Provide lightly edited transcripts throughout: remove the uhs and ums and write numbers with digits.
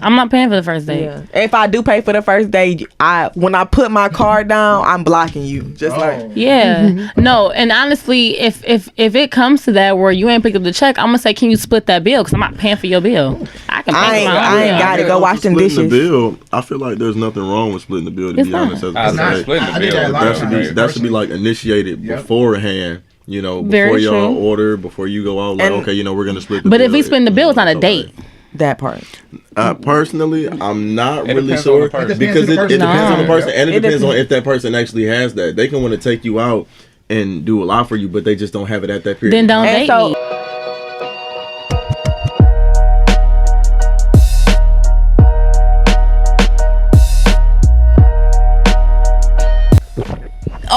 I'm not paying for the first date. Yeah. If I do pay for the first date, when I put my card down, I'm blocking you. Just like No, and honestly, if it comes to that where you ain't picked up the check, I'm gonna say, can you split that bill? Because I'm not paying for your bill. I can pay for my own I ain't got to go wash them dishes. The bill, I feel like there's nothing wrong with splitting the bill. To be honest, that should be like initiated beforehand. You know, before y'all order, before you go out, like, okay, you know, we're gonna split the bill. But if we split the bill, it's not a date. That part. Personally, I'm not really sure because it depends on the person, and it depends on if that person actually has that. They can want to take you out and do a lot for you, but they just don't have it at that period. Then don't date me.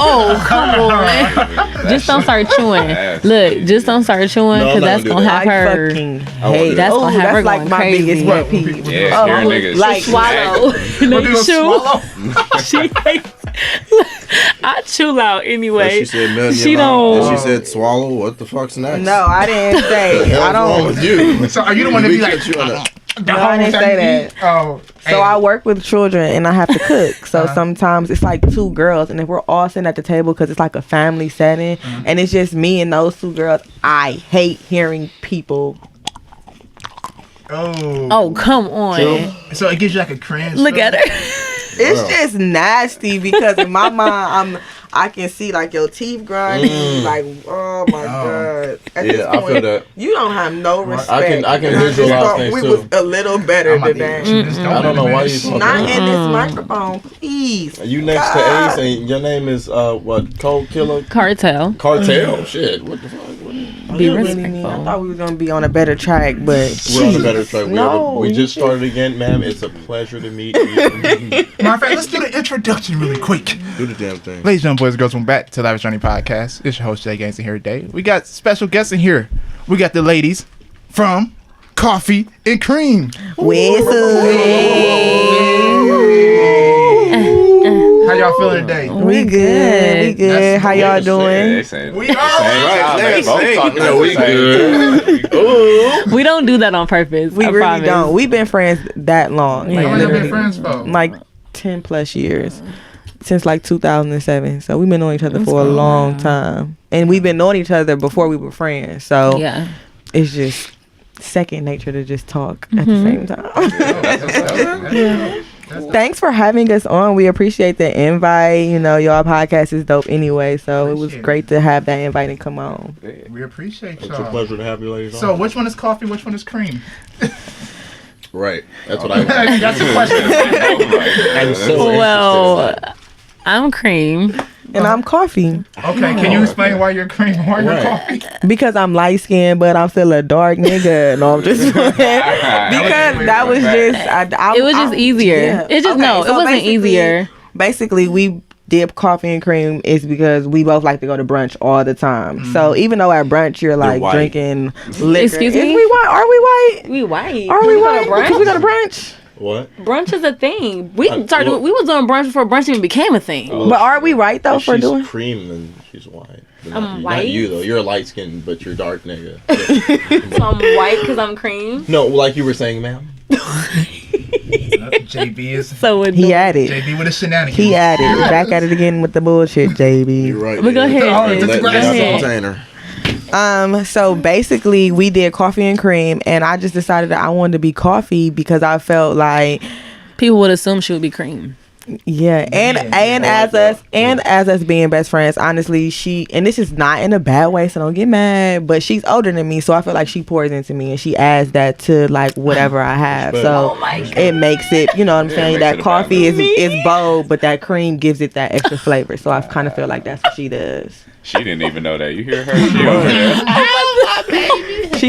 Oh, come on. Just don't start chewing. Look, just don't start chewing because that's going to have her. That's going to have her like my biggest pet peeve. Yeah, scaring niggas. Like swallow. She hates. I chew loud anyway. She said melon. She don't. And she said swallow. What the fuck's next? No, I didn't say. I don't. What's wrong with you? So are you the one that be like? No, I didn't say that. Oh, so I work with children and I have to cook. So sometimes it's like two girls, and if we're all sitting at the table because it's like a family setting, and it's just me and those two girls, I hate hearing people. Oh, come on. So it gives you like a cringe. Look at her. It's just nasty because in my mind, I can see like your teeth grinding. Like, oh my god. At this point, I feel that. You don't have no respect. I can visualize things we too. was a little better than that. I don't know why you. Not in this microphone, please. You next to Ace, and your name is what? Cold Killer. Cartel. Shit. What the fuck? Be respectful. I thought we were gonna be on a better track, but we're on a better track. No, we just started again, ma'am. It's a pleasure to meet you. Matter of fact, let's do the introduction really quick. Do the damn thing. Ladies and boys and girls, welcome back to Lavish Journey podcast. It's your host Jay Gaines here today. We got special guests in here. We got the ladies from Coffee and Cream. How y'all feeling today? We good. How y'all doing? We are. We good. We don't do that on purpose. We really don't. We've been friends that long. How long have been friends for? Like 10 plus years. Since like 2007. So we've been knowing each other for a long time. And we've been knowing each other before we were friends. So it's just second nature to just talk at the same time. Thanks for having us on. We appreciate the invite. You know, y'all podcast is dope anyway. So it was great to have that invite and come on. We appreciate y'all. It's a pleasure to have you ladies on. So which one is coffee? Which one is cream? Right. That's what I want. That's the question. Well, I'm cream. And I'm coffee. Okay, can you explain why you're cream and why you're coffee? Because I'm light skinned, but I'm still a dark nigga. No, I'm just because that was just it was just easier. Yeah. It just it wasn't easier. Basically, we did coffee and cream is because we both like to go to brunch all the time. So even though at brunch you're like drinking liquor. Excuse me? We white? Are we white? We white. Are we white? Because we go to brunch. What? Brunch is a thing. We was doing brunch before brunch even became a thing. But are we right though for doing? She's cream and she's white. I'm white. Not you though. You're a light skinned, but you're dark nigga. So I'm white because I'm cream. No, like you were saying, ma'am. JB is he at it. JB with a shenanigans. He at it. Back at it again with the bullshit, JB. You're right. But go ahead. So basically we did coffee and cream, and I just decided that I wanted to be coffee because I felt like people would assume she would be cream. Yeah, and as us being best friends, honestly, and this is not in a bad way, so don't get mad, but she's older than me, so I feel like she pours into me and she adds that to like whatever I have. So it makes it, you know what I'm saying, that coffee is bold, but that cream gives it that extra flavor. So I kind of feel like that's what she does. She didn't even know that. You hear her? She over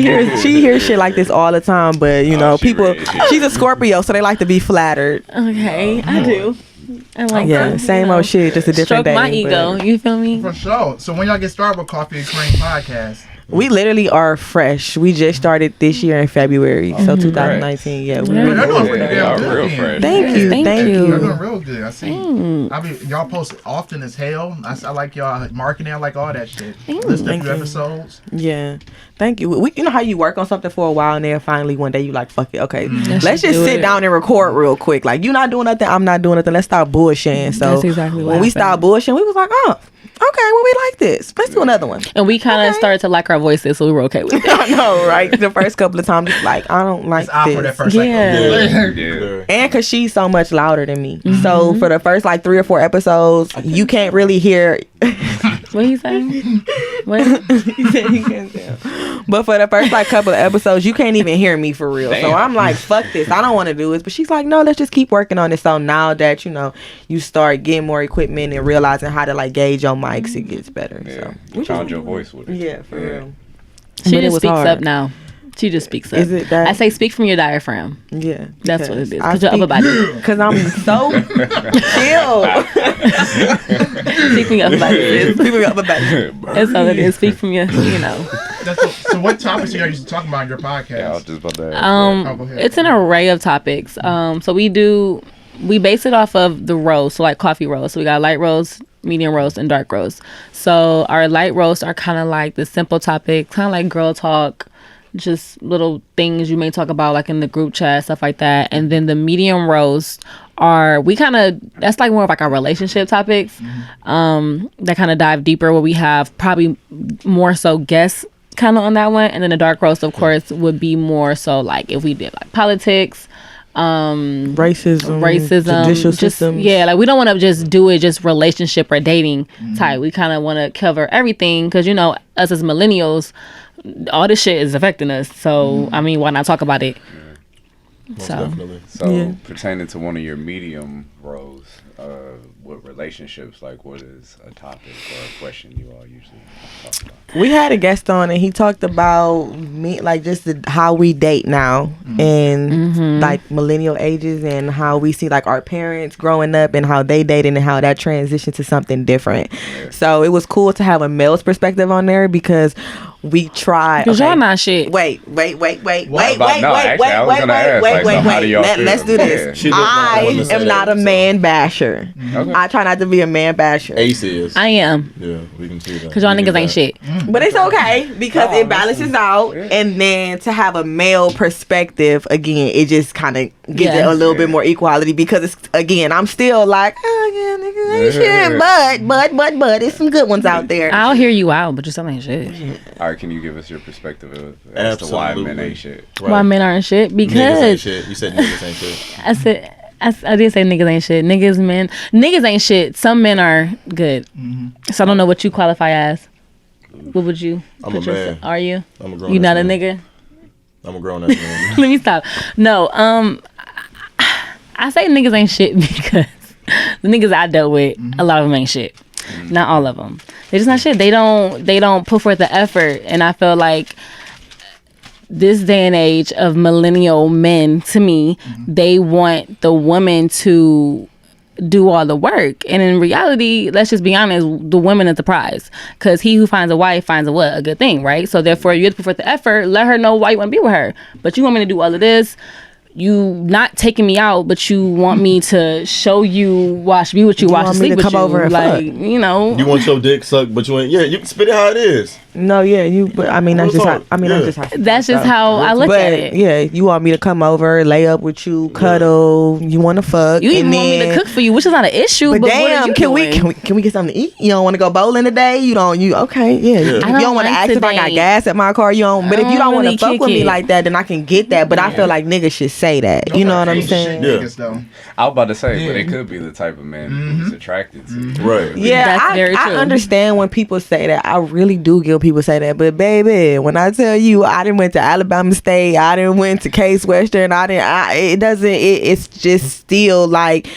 there. She hears shit like this all the time, but you know, she's a Scorpio, so they like to be flattered. Okay, I do. I like that. Same old shit, just a different day. Stroke my ego. You feel me? For sure. So when y'all get started with Coffee and Cream podcast, We literally are fresh. We just started this year in February, so 2019. Yeah, we They're doing pretty Yeah, damn real good. fresh. Thank you. Thank They're you. doing real good. I see. I mean, y'all post often as hell. I like y'all marketing. I like all that shit. Listen to a few episodes. Yeah, thank you. You know how you work on something for a while and then finally one day you like, fuck it, okay, let's just sit down and record real quick. Like, you not doing nothing, I'm not doing nothing. Let's stop bullshitting. So That's exactly what when we happened. stopped bullshitting, we was like, oh, okay, well, we like this. Let's do another one. And we kind of started to like our voices, so we were okay with it. I know, right? The first couple of times, it's like, I don't like It's awkward at this. first. Yeah. Yeah. And because she's so much louder than me. So for the first like 3 or 4 episodes, you can't really hear. What he saying? What? He said you can't tell. But for the first like couple of episodes, you can't even hear me for real. So Damn. I'm like, fuck this. I don't want to do this. But she's like, no, let's just keep working on it. So now that, you know, you start getting more equipment and realizing how to like gauge your mics, it gets better. Yeah. So You found your voice with it. yeah, for real. She But it just was speaks hard. up now. She just speaks up. Is it that? I say speak from your diaphragm. Yeah. That's what it is. I Because your upper speak- body. Because I'm so chill. Speak from your upper body. People got my back. That's all it is. Speak from your, So what topics are you used to talk about on your podcast? Yeah, I was just about to ask. Go ahead. It's an array of topics. So we base it off of the roast, so like coffee roast. So we got light roast, medium roast, and dark roast. So our light roast are kind of like the simple topics, kind of like girl talk, just little things you may talk about like in the group chat, stuff like that. And then the medium roast that's like more of like our relationship topics, that kind of dive deeper, where we have probably more so guests kind of on that one. And then the dark roast, of course, would be more so like if we did like politics, racism, judicial just systems. yeah, like we don't want to just do it just relationship or dating type. We kind of want to cover everything because, you know, us as millennials, all this shit is affecting us. So I mean, why not talk about it? Most So definitely. So pertaining to one of your medium roles, with relationships, like what is a topic or a question you all usually talk about? We had a guest on and he talked about me, like just how we date now and like millennial ages and how we see like our parents growing up and how they dated and how that transitioned to something different. So it was cool to have a male's perspective on there because we tried. because y'all not shit. Wait. Actually, I was gonna ask, like, so how do y'all feel? Let's do this. She looked like I I wanted to say am that, not a so. man basher. Okay. I try not to be a man basher. Ace is. I am, Yeah, we can see that. because y'all We niggas get ain't that. shit. But it's okay because it balances out, and then to have a male perspective again, it just kind of gives it a little bit more equality because it's again, I'm still like, oh yeah, niggas ain't shit, but it's some good ones out there. I'll hear you out, but you still ain't shit. All right, can you give us your perspective as to why men ain't shit? Right. Why men aren't shit? Niggas ain't Because shit. You said niggas ain't shit. I did say niggas ain't shit. Niggas ain't shit. Some men are good. So I don't know what you qualify as. What would you? I'm a man. Are you? I'm a grown. You not a nigga? I'm a grown ass man. Let me stop. No. I say niggas ain't shit because the niggas I dealt with, a lot of them ain't shit. Not all of them. They're just not shit. They don't put forth the effort, and I feel like this day and age of millennial men, to me, they want the woman to do all the work, and in reality, let's just be honest, the woman is the prize, because he who finds a wife finds a good thing, right? So therefore, you have to put forth the effort. Let her know why you want to be with her, but you want me to do all of this. You not taking me out, but you want me to show you, be with you, watch want and me sleep to with come you, over and like fuck. you know. You want your dick sucked, but you ain't. Yeah, you can spit it how it is. No, yeah, you. But I mean, that's Real just how. talk. I mean, Yeah. that's just how. That's just how I look But at it. yeah, you want me to come over, lay up with you, cuddle. You want to fuck. You even and want me to then- cook for you, which is not an issue. But But what are damn, you can we doing? get something to eat? You don't want to go bowling today? You okay? Yeah. You I don't don't want to like ask if I got today. gas at my car. You don't. But if you don't want really to fuck kick with me it. like that, then I can get that. But I feel like niggas should say that. You know what I'm saying? Yeah. I was about to say, but it could be the type of man who's attracted to you. Right. Yeah, That's very I true. understand when people say that. I really do get when people say that. But baby, when I tell you, I didn't went to Alabama State, I didn't went to Case Western, it's just still like,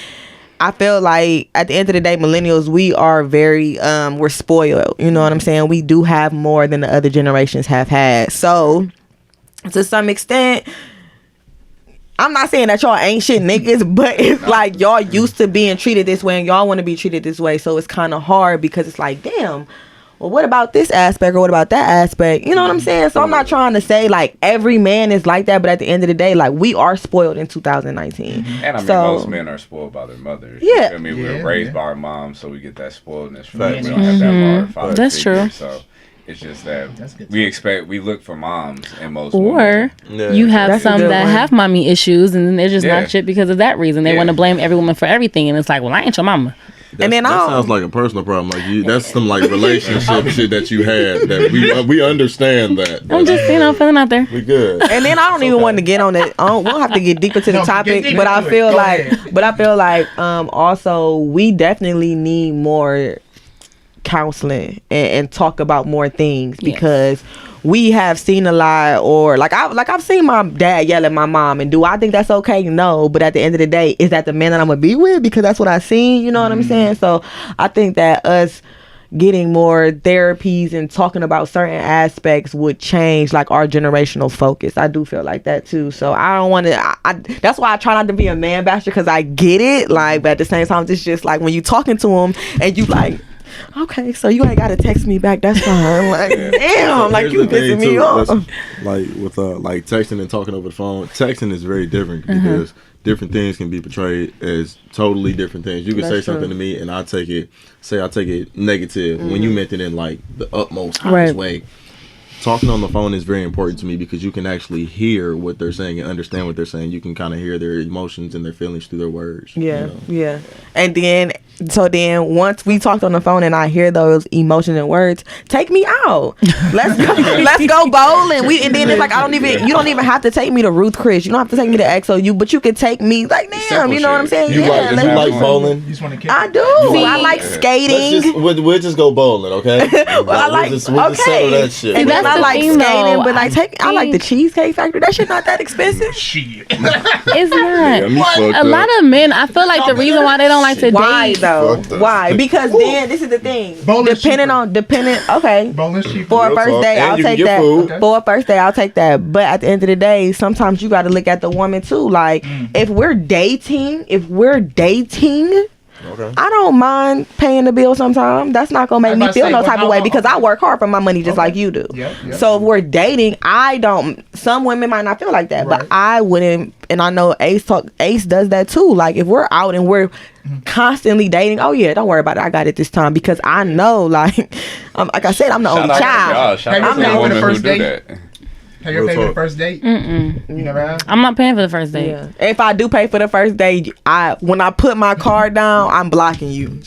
I feel like at the end of the day, millennials, we are very, we're spoiled. You know what I'm saying? We do have more than the other generations have had. So to some extent, I'm not saying that y'all ain't shit niggas, but it's like y'all used to being treated this way and y'all want to be treated this way. So it's kind of hard because it's like, damn, well, what about this aspect or what about that aspect? You know what I'm saying? So I'm not trying to say like every man is like that, but at the end of the day, like we are spoiled in 2019. And I mean, most men are spoiled by their mothers. Yeah. I mean, we were raised by our moms, so we get that spoiledness. We don't have that father That's figure, true. So it's just that we look for moms in most women. Or you have That's a some good that one. have mommy issues, and then they're just not shit because of that reason. They want to blame every woman for everything, and it's like, well, I ain't your mama. And then that sounds like a personal problem. Like that's some like relationship shit that you had that we understand that. I'm just feeling out there. We good. And then I don't even want to get on it. We'll have to get deeper to the topic, but I feel like, also we definitely need more counseling and talk about more things because we have seen a lot, or I've seen my dad yell at my mom, and do I think that's okay? No, but at the end of the day, is that the man that I'm gonna be with because that's what I seen? You know what I'm saying? So I think that us getting more therapies and talking about certain aspects would change like our generational focus. I do feel like that too. So I don't want to. That's why I try not to be a man basher because I get it. Like, but at the same time, it's just like when you talking to him and you like, okay, so you ain't gotta text me back. That's fine. Like, damn, like you pissing me off. Like with like texting and talking over the phone. Texting is very different because different things can be portrayed as totally different things. You can say something to me and I take it negative when you meant it in like the utmost highest way. Talking on the phone is very important to me because you can actually hear what they're saying and understand what they're saying. You can kind of hear their emotions and their feelings through their words. Yeah, yeah. And then once we talked on the phone and I hear those emotions and words, take me out. Let's go bowling. And then it's like you don't even have to take me to Ruth Chris. You don't have to take me to XOU, but you can take me like damn. You know what I'm saying? You like bowling? I do. I like skating. We'll just go bowling, okay? We'll just settle that shit. And then I like skating, but I like the Cheesecake Factory. That shit not that expensive. Shit. It's not. A lot of men, I feel like the reason why they don't like to date. Why? Because then this is the thing. Okay. For a first day, I'll take that. For a first day, I'll take that. But at the end of the day, sometimes you got to look at the woman too. Like if we're dating, I don't mind paying the bill sometimes. That's not gonna make me feel no type of way because I work hard for my money just like you do. So if we're dating, some women might not feel like that, but I wouldn't. And I know Ace does that too. Like if we're out and we're constantly dating, oh yeah, don't worry about it, I got it this time because I know like I said, I'm the only child. I'm the woman who do that. Have you ever paid for the first date? Mm-mm. You never have? I'm not paying for the first date. Yeah. If I do pay for the first date, when I put my card down, I'm blocking you.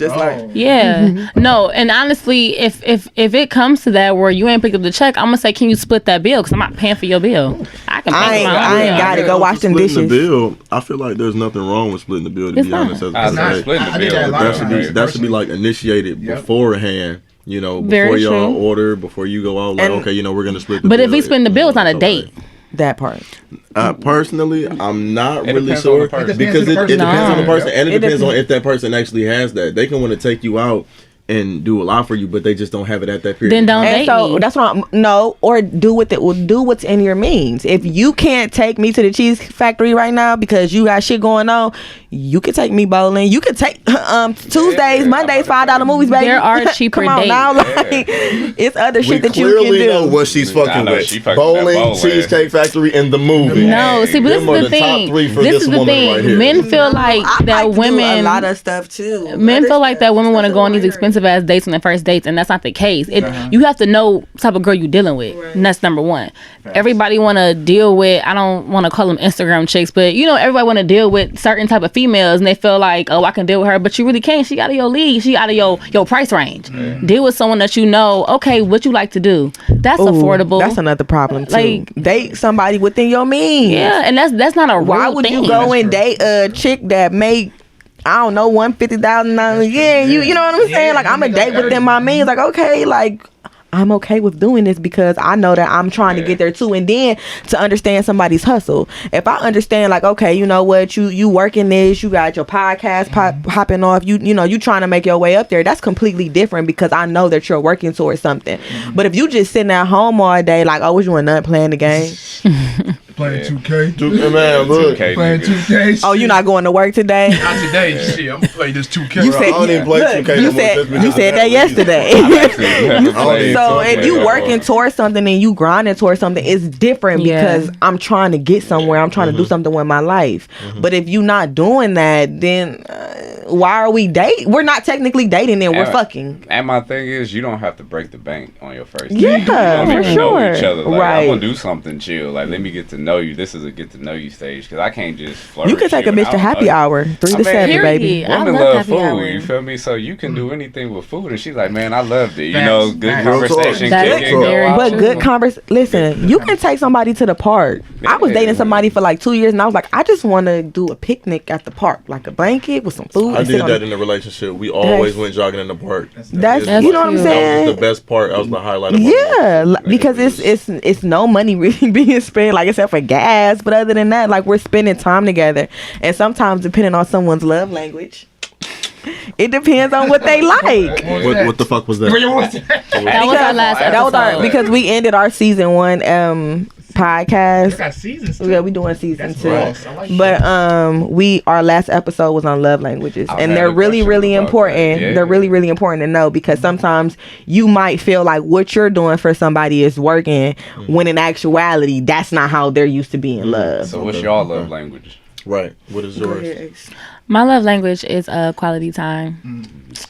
No, and honestly, if it comes to that where you ain't picked up the check, I'm gonna say, can you split that bill? Because I'm not paying for your bill. I ain't got it. Go wash them dishes. The bill, I feel like there's nothing wrong with splitting the bill. To be honest, that should be like initiated beforehand. You know, before y'all order, before you go out, like, okay, you know, we're going to split the bill. But if we split the bill, it's not a date. That part. Personally, I'm not really sure because it depends on the person, and it depends on if that person actually has that. They can want to take you out and do a lot for you, but they just don't have it at that period. Then don't date me. That's what or do what's in your means. If you can't take me to the cheese factory right now because you got shit going on, you can take me bowling. You can take Tuesdays, Mondays, $5 movies, baby. There are cheaper Come on dates. Now, like it's other shit that you can do. We clearly know what she's fucking with. Bowling, Cheesecake Factory, and the movie. No, see, but this is the thing. This is the thing. Men feel like that women. A lot of stuff too. Men feel like that women want to go on these expensive ass dates on their first dates, and that's not the case. You have to know what type of girl you're dealing with, and that's number one. Everybody want to deal with, I don't want to call them Instagram chicks, but you know, everybody want to deal with certain type of females, and they feel like, oh, I can deal with her, but you really can't. She out of your league. She out of your price range. Deal with someone that you know, okay, what you like to do. That's affordable. That's another problem too. Like, date somebody within your means. Yeah, and that's not a real Why would thing. you go and date a chick that make, I don't know, $150,000? Yeah, you know what I'm saying? Like, I'm a date within my means. Like, okay, like, I'm okay with doing this because I know that I'm trying to get there too. And then to understand somebody's hustle. If I understand, like, okay, you know what, you working this, you got your podcast popping off, you know, you trying to make your way up there, that's completely different because I know that you're working towards something. But if you just sitting at home all day, like, oh, was you nothing playing the game? Playing 2K. Man, look. 2K Playing niggas. 2K. Oh, you not going to work today? Not today. Shit, I'm gonna play this 2K. You Bro, said I don't even play 2K you no more said just because you of said that reason. yesterday. So if you working towards something and you grinding towards something, it's different Yeah. because I'm trying to get somewhere. I'm trying to do something with my life. But if you not doing that, then why are we dating? We're not technically dating, then we're fucking. And my thing is, you don't have to break the bank on your first date. Yeah, You don't for even know each sure. other. Like, Right. I'm gonna do something chill. Like, let me get to know you. This is a get to know you stage because I can't just flirt. You can take a bitch to happy hour, 3 to 7, Period. baby. I Women love love happy food, hour. you feel me? So you can do anything with food, and she's like, "Man, I loved it." You Facts. know, good Facts. conversation, That kick is it, go very out. But true. good Listen, you can take somebody to the park. I was dating somebody for like 2 years, and I was like, I just want to do a picnic at the park, like a blanket with some food. I and sit did on that in a relationship. We always went jogging in the park. That's It you know what I'm That cute. was saying. the best part. That was the highlight of my Yeah, relationship. because it's no money really being spent, like except for gas. But other than that, like we're spending time together, and sometimes depending on someone's love language, it depends on what they like. What the fuck was that? That was our last episode. That was our because we ended our season 1 podcast. got seasons too. Yeah, we doing season That's 2. gross. I like But our last episode was on love languages, I've and had they're a really question really about important. that. Yeah. They're really really important to know because sometimes you might feel like what you're doing for somebody is working, when in actuality that's not how they're used to being loved. So what's y'all love language? Right. What is yours? My love language is quality time.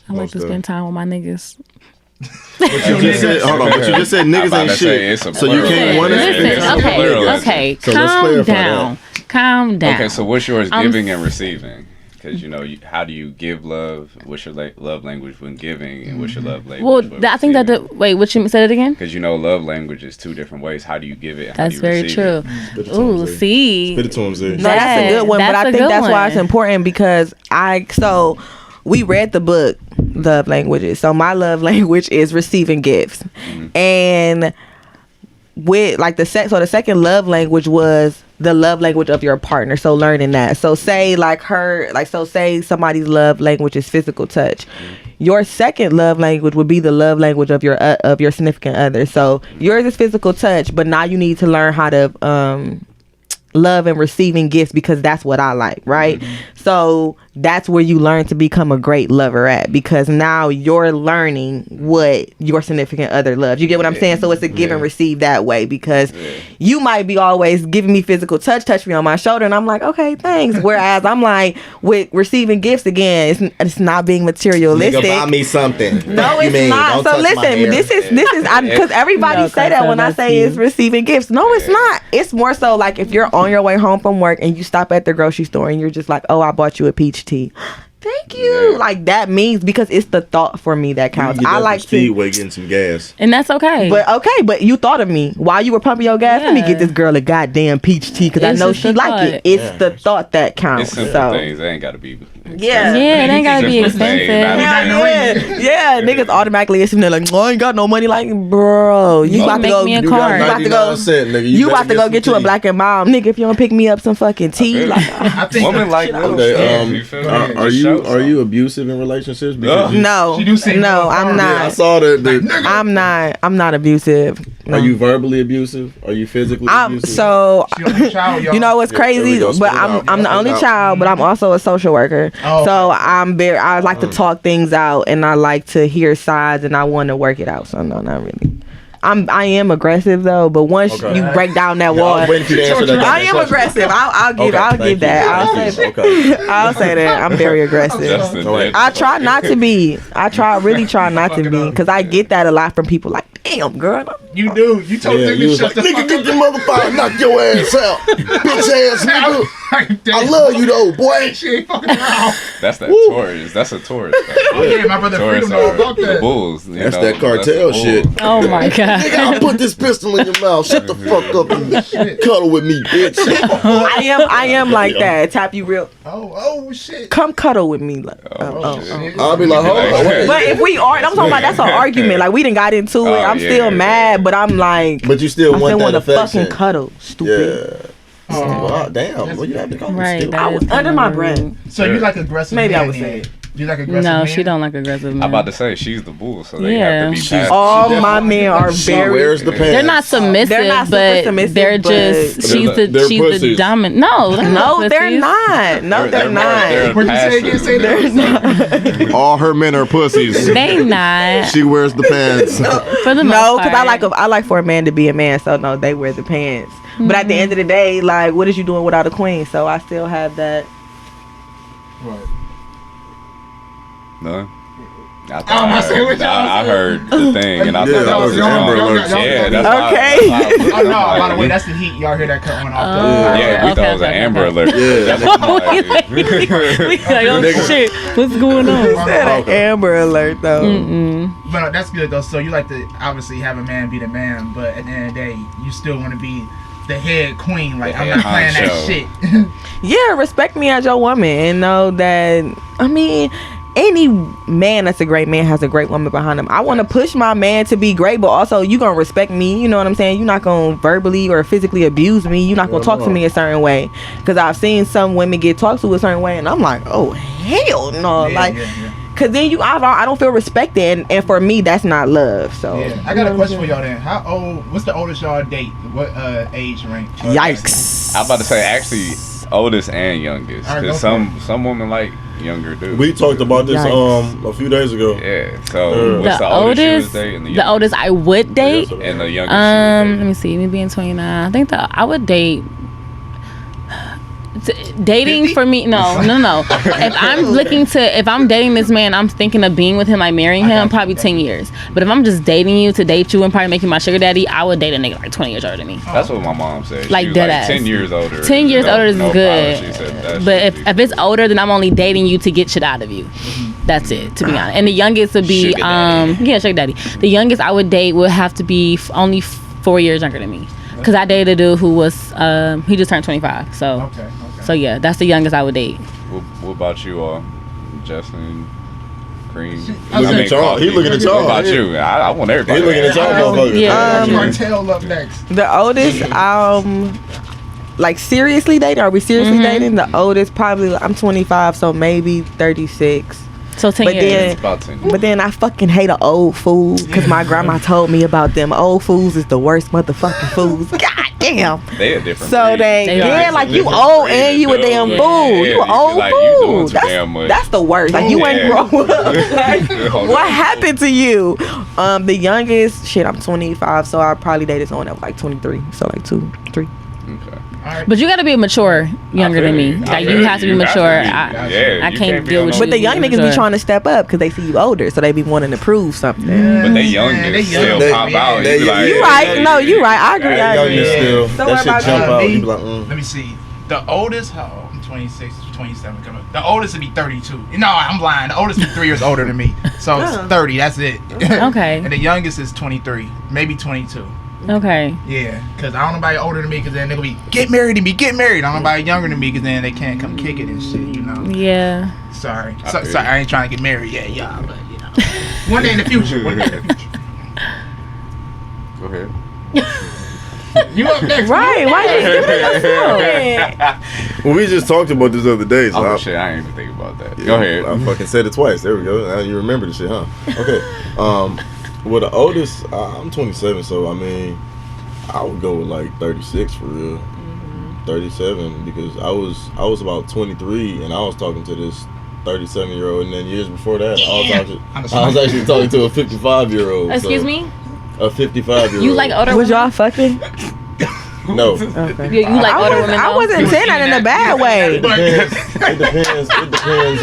I like Most to spend time with my niggas. You just said, hold on, but you just said I'm niggas about ain't to say it's shit. a So you plural. can't want to Listen, It's a okay, plural. okay, So let's calm clarify down. Calm down. Okay, so what's yours? I'm Giving and receiving. Because how do you give love? What's your love language when giving, and what's your love language? Well, I think that wait, what you said it again? Because love language is 2 different ways. How do you give it? And how That's do you very receive true. It? Spit it to him, Ooh, Z. see, Spit it to him, Z. No, that's a good one, but That's I a think good that's why it's one. important because we read the book Love Languages. So my love language is receiving gifts. And with like the second love language was the love language of your partner. So learning that. So say say somebody's love language is physical touch. Your second love language would be the love language of your significant other. So yours is physical touch, but now you need to learn how to love and receiving gifts because that's what I like, right? So that's where you learn to become a great lover at because now you're learning what your significant other loves. You get what I'm saying? So it's a give and receive that way because you might be always giving me physical touch me on my shoulder, and I'm like, okay, thanks. Whereas I'm like with receiving gifts again, it's not being materialistic. Nigga, buy me something. No, it's not. So listen, this is because everybody No, say that when I that's say you. it's receiving gifts. No, it's not. It's more so like if you're on your way home from work and you stop at the grocery store and you're just like, oh, I bought you a peach tea. Thank you. Yeah. Like that means because it's the thought for me that counts. I like to. Speedway getting some gas. and that's okay. But you thought of me while you were pumping your gas. Let me Yeah. get this girl a goddamn peach tea because I It's know just she the like thought. it. It's the thought that counts. It's simple So things. They ain't got to be. yeah. yeah, it ain't gotta be Simple thing, expensive. Yeah, niggas automatically assume they're like, oh, I ain't got no money. Like, bro, you about to make go. me a You card. about to go. 99 cent, nigga. You better about to go some get you a tea. Black and Mild, nigga. If you don't pick me up some fucking tea, Okay. like, I think Women like little Okay, shit. You feel me? are you abusive in relationships? Because no, She do seem no, I'm yeah, I not. saw that. I'm not abusive. No. Are you verbally abusive? Are you physically abusive? So she only child, y'all. you know what's Yeah, there we crazy? go. But Spit it out. I'm the Spit it only out. child, but I'm also a social worker. Oh, So I like to talk things out, and I like to hear sides, and I want to work it out. So no, not really. I am aggressive though, but once Okay. you break down that Yeah, I wall, was waiting for you to answer that. I am aggressive. I'll give Thank that. you. I'll Thank say you. that. Okay. I'll say that. I'm very aggressive. That's the All right. I try not to be. Really try not to be, because I get that a lot from people. Like, damn, girl. You do. You told Yeah, them you to was shut like, the nigga, fuck get up. your motherfucker, knock your ass out, bitch ass nigga. I love you though, boy. She ain't fucking around. That's that Woo. Taurus. That's a Taurus. Oh yeah, my brother Taurus Freedom know are about the that. bulls. You That's know, that cartel the bulls. shit. Oh my god. Nigga, I'll put this pistol in your mouth. Shut the fuck up and cuddle with me, bitch. I am like that. Tap you real. Oh shit. Come cuddle with me. Like, shit. I'll be like, hold on, wait. But if we are, I'm talking about that's an argument. Like we done got into it. Oh, I'm yeah, still yeah, mad, yeah. but I'm like, But you still I want still that want to affection. fucking cuddle. Stupid. Yeah. Wow, damn. Well, you have to call me Right. stupid. that I is was under kinda my rude. breath. So you like aggressive? Maybe I man would then. say it. You like aggressive No, men? she don't like aggressive men. I'm about to say she's the bull, so they Yeah. have to be She's- passive. All my men are She very. wears the pants. They're not submissive, They're not super but submissive, they're but- just she's the pussies. dominant. No, they're No, not they're pussies. not. No, they're not. What'd you say again? Say that. All her men are pussies. They not. She wears the pants. For the most No, part. because I like for a man to be a man, so no, they wear the pants. But at the end of the day, like, what is you doing without a queen? So I still have that. Right. No. I I heard the thing, and I Yeah, thought that was y'all- Amber y'all- Alert. y'all- Yeah, y'all- that's Okay. why I was Oh no! By the like, way, that's the heat. Y'all hear that cut one off? yeah, we Okay, thought it was an okay, Amber okay. Alert. Yeah. That's why. we like, oh Nigga. shit, what's going on? Said an Amber Alert though. Mm-mm. But that's good though. So you like to obviously have a man be the man, but at the end of the day, you still want to be the head queen. Like The I'm head not playing that honcho. shit. Yeah, respect me as your woman and know that. I mean, any man that's a great man has a great woman behind him. I want to push my man to be great, but also you gonna respect me. You know what I'm saying? You're not gonna verbally or physically abuse me. You're not gonna talk to me a certain way. Because I've seen some women get talked to a certain way, and I'm like, oh hell no, Yeah, like. yeah. Cause then I don't feel respected, and for me that's not love. So Yeah. I got a question for y'all then. How old? What's the oldest y'all date? What age range? Yikes! I'm about to say actually oldest and youngest. All right, Cause go for some women like younger dudes. We talked about this Yikes. a few days ago. Yeah. So what's The the oldest you oldest, was dating? And the oldest I would date. and the youngest. Let me see. Me being 29, I think I would date. Dating 50? for me, no. If I'm dating this man, I'm thinking of being with him, like marrying I got him, you. probably 10 years. But if I'm just dating you to date you and probably making my sugar daddy, I would date a nigga like 20 years older than me. That's what my mom said. Like she was dead like ass. 10 years older. 10 years older is no good. problem. She said that But should be- if it's older, then I'm only dating you to get shit out of you. That's it, to be honest. And the youngest would be Sugar daddy. sugar daddy. The youngest I would date would have to be only 4 years younger than me. Cause I dated a dude who was he just turned 25. So Okay. so yeah, that's the youngest I would date. What about you, Justin? Cream. Looking at y'all. He looking at y'all. What about you? I want everybody. He looking at y'all, motherfuckers. Yeah. Martell up next. The oldest, like seriously dating? Are we seriously dating? The oldest, probably I'm 25, so maybe 36. So 10 But years. then- It's about 10 years. But then I fucking hate an old fool because my grandma told me about them. Old fools is the worst motherfucking fools. God damn. They a different So breed. They yeah, are. like you Different old breed, and you a dude. damn Yeah, fool. yeah, You an old like, you doing fool. too damn much. That's the worst. Like you ain't Yeah. grow up. Like, Hold what on. happened to you? The youngest, shit, I'm 25, so I probably dated someone that was like 23. So like 2, 3. Okay. All right. But you gotta be mature younger than me. I Like feel you have to be mature. Yeah, I you can't be deal on with no- But the young niggas be Mature. trying to step up because they see you older, so they be wanting to prove something. But they young Man, they and still young. pop out. They- You be like, You right. No, you right. I agree. I agree. Youngest still. Don't That worry shit about jump that. out. Me? You be like, Let me see. The oldest, how old? I'm 26, 27 coming. The oldest would be 32. No, I'm lying. The oldest is 3 years older than me. So it's 30. That's it. Okay. And the youngest is 23, maybe 22. Okay. Yeah, because I don't know nobody older than me because then they'll be, get married to me, get married. I don't know nobody younger than me because then they can't come kick it and shit, you know. Yeah. Sorry. I feel Sorry, you. I ain't trying to get married yet, y'all, but you know. One day in the future. One day in the future. Go ahead. You up next. Right. Why you skipping yourself? well, we just talked about this the other day. So Oh I, shit, I ain't even think about that. yeah, Go ahead. I fucking said it twice. There we go. Now you remember the shit, huh? Okay. Well, the oldest, I'm 27, so I mean, I would go with like 36 for real. 37 because I was about 23 and I was talking to this 37-year-old, and then years before that I was actually talking to a 55-year-old. Excuse me? A 55-year-old. You like older Was women? y'all fucking? No. Okay. You like older women? I though? wasn't saying that in a bad way. It depends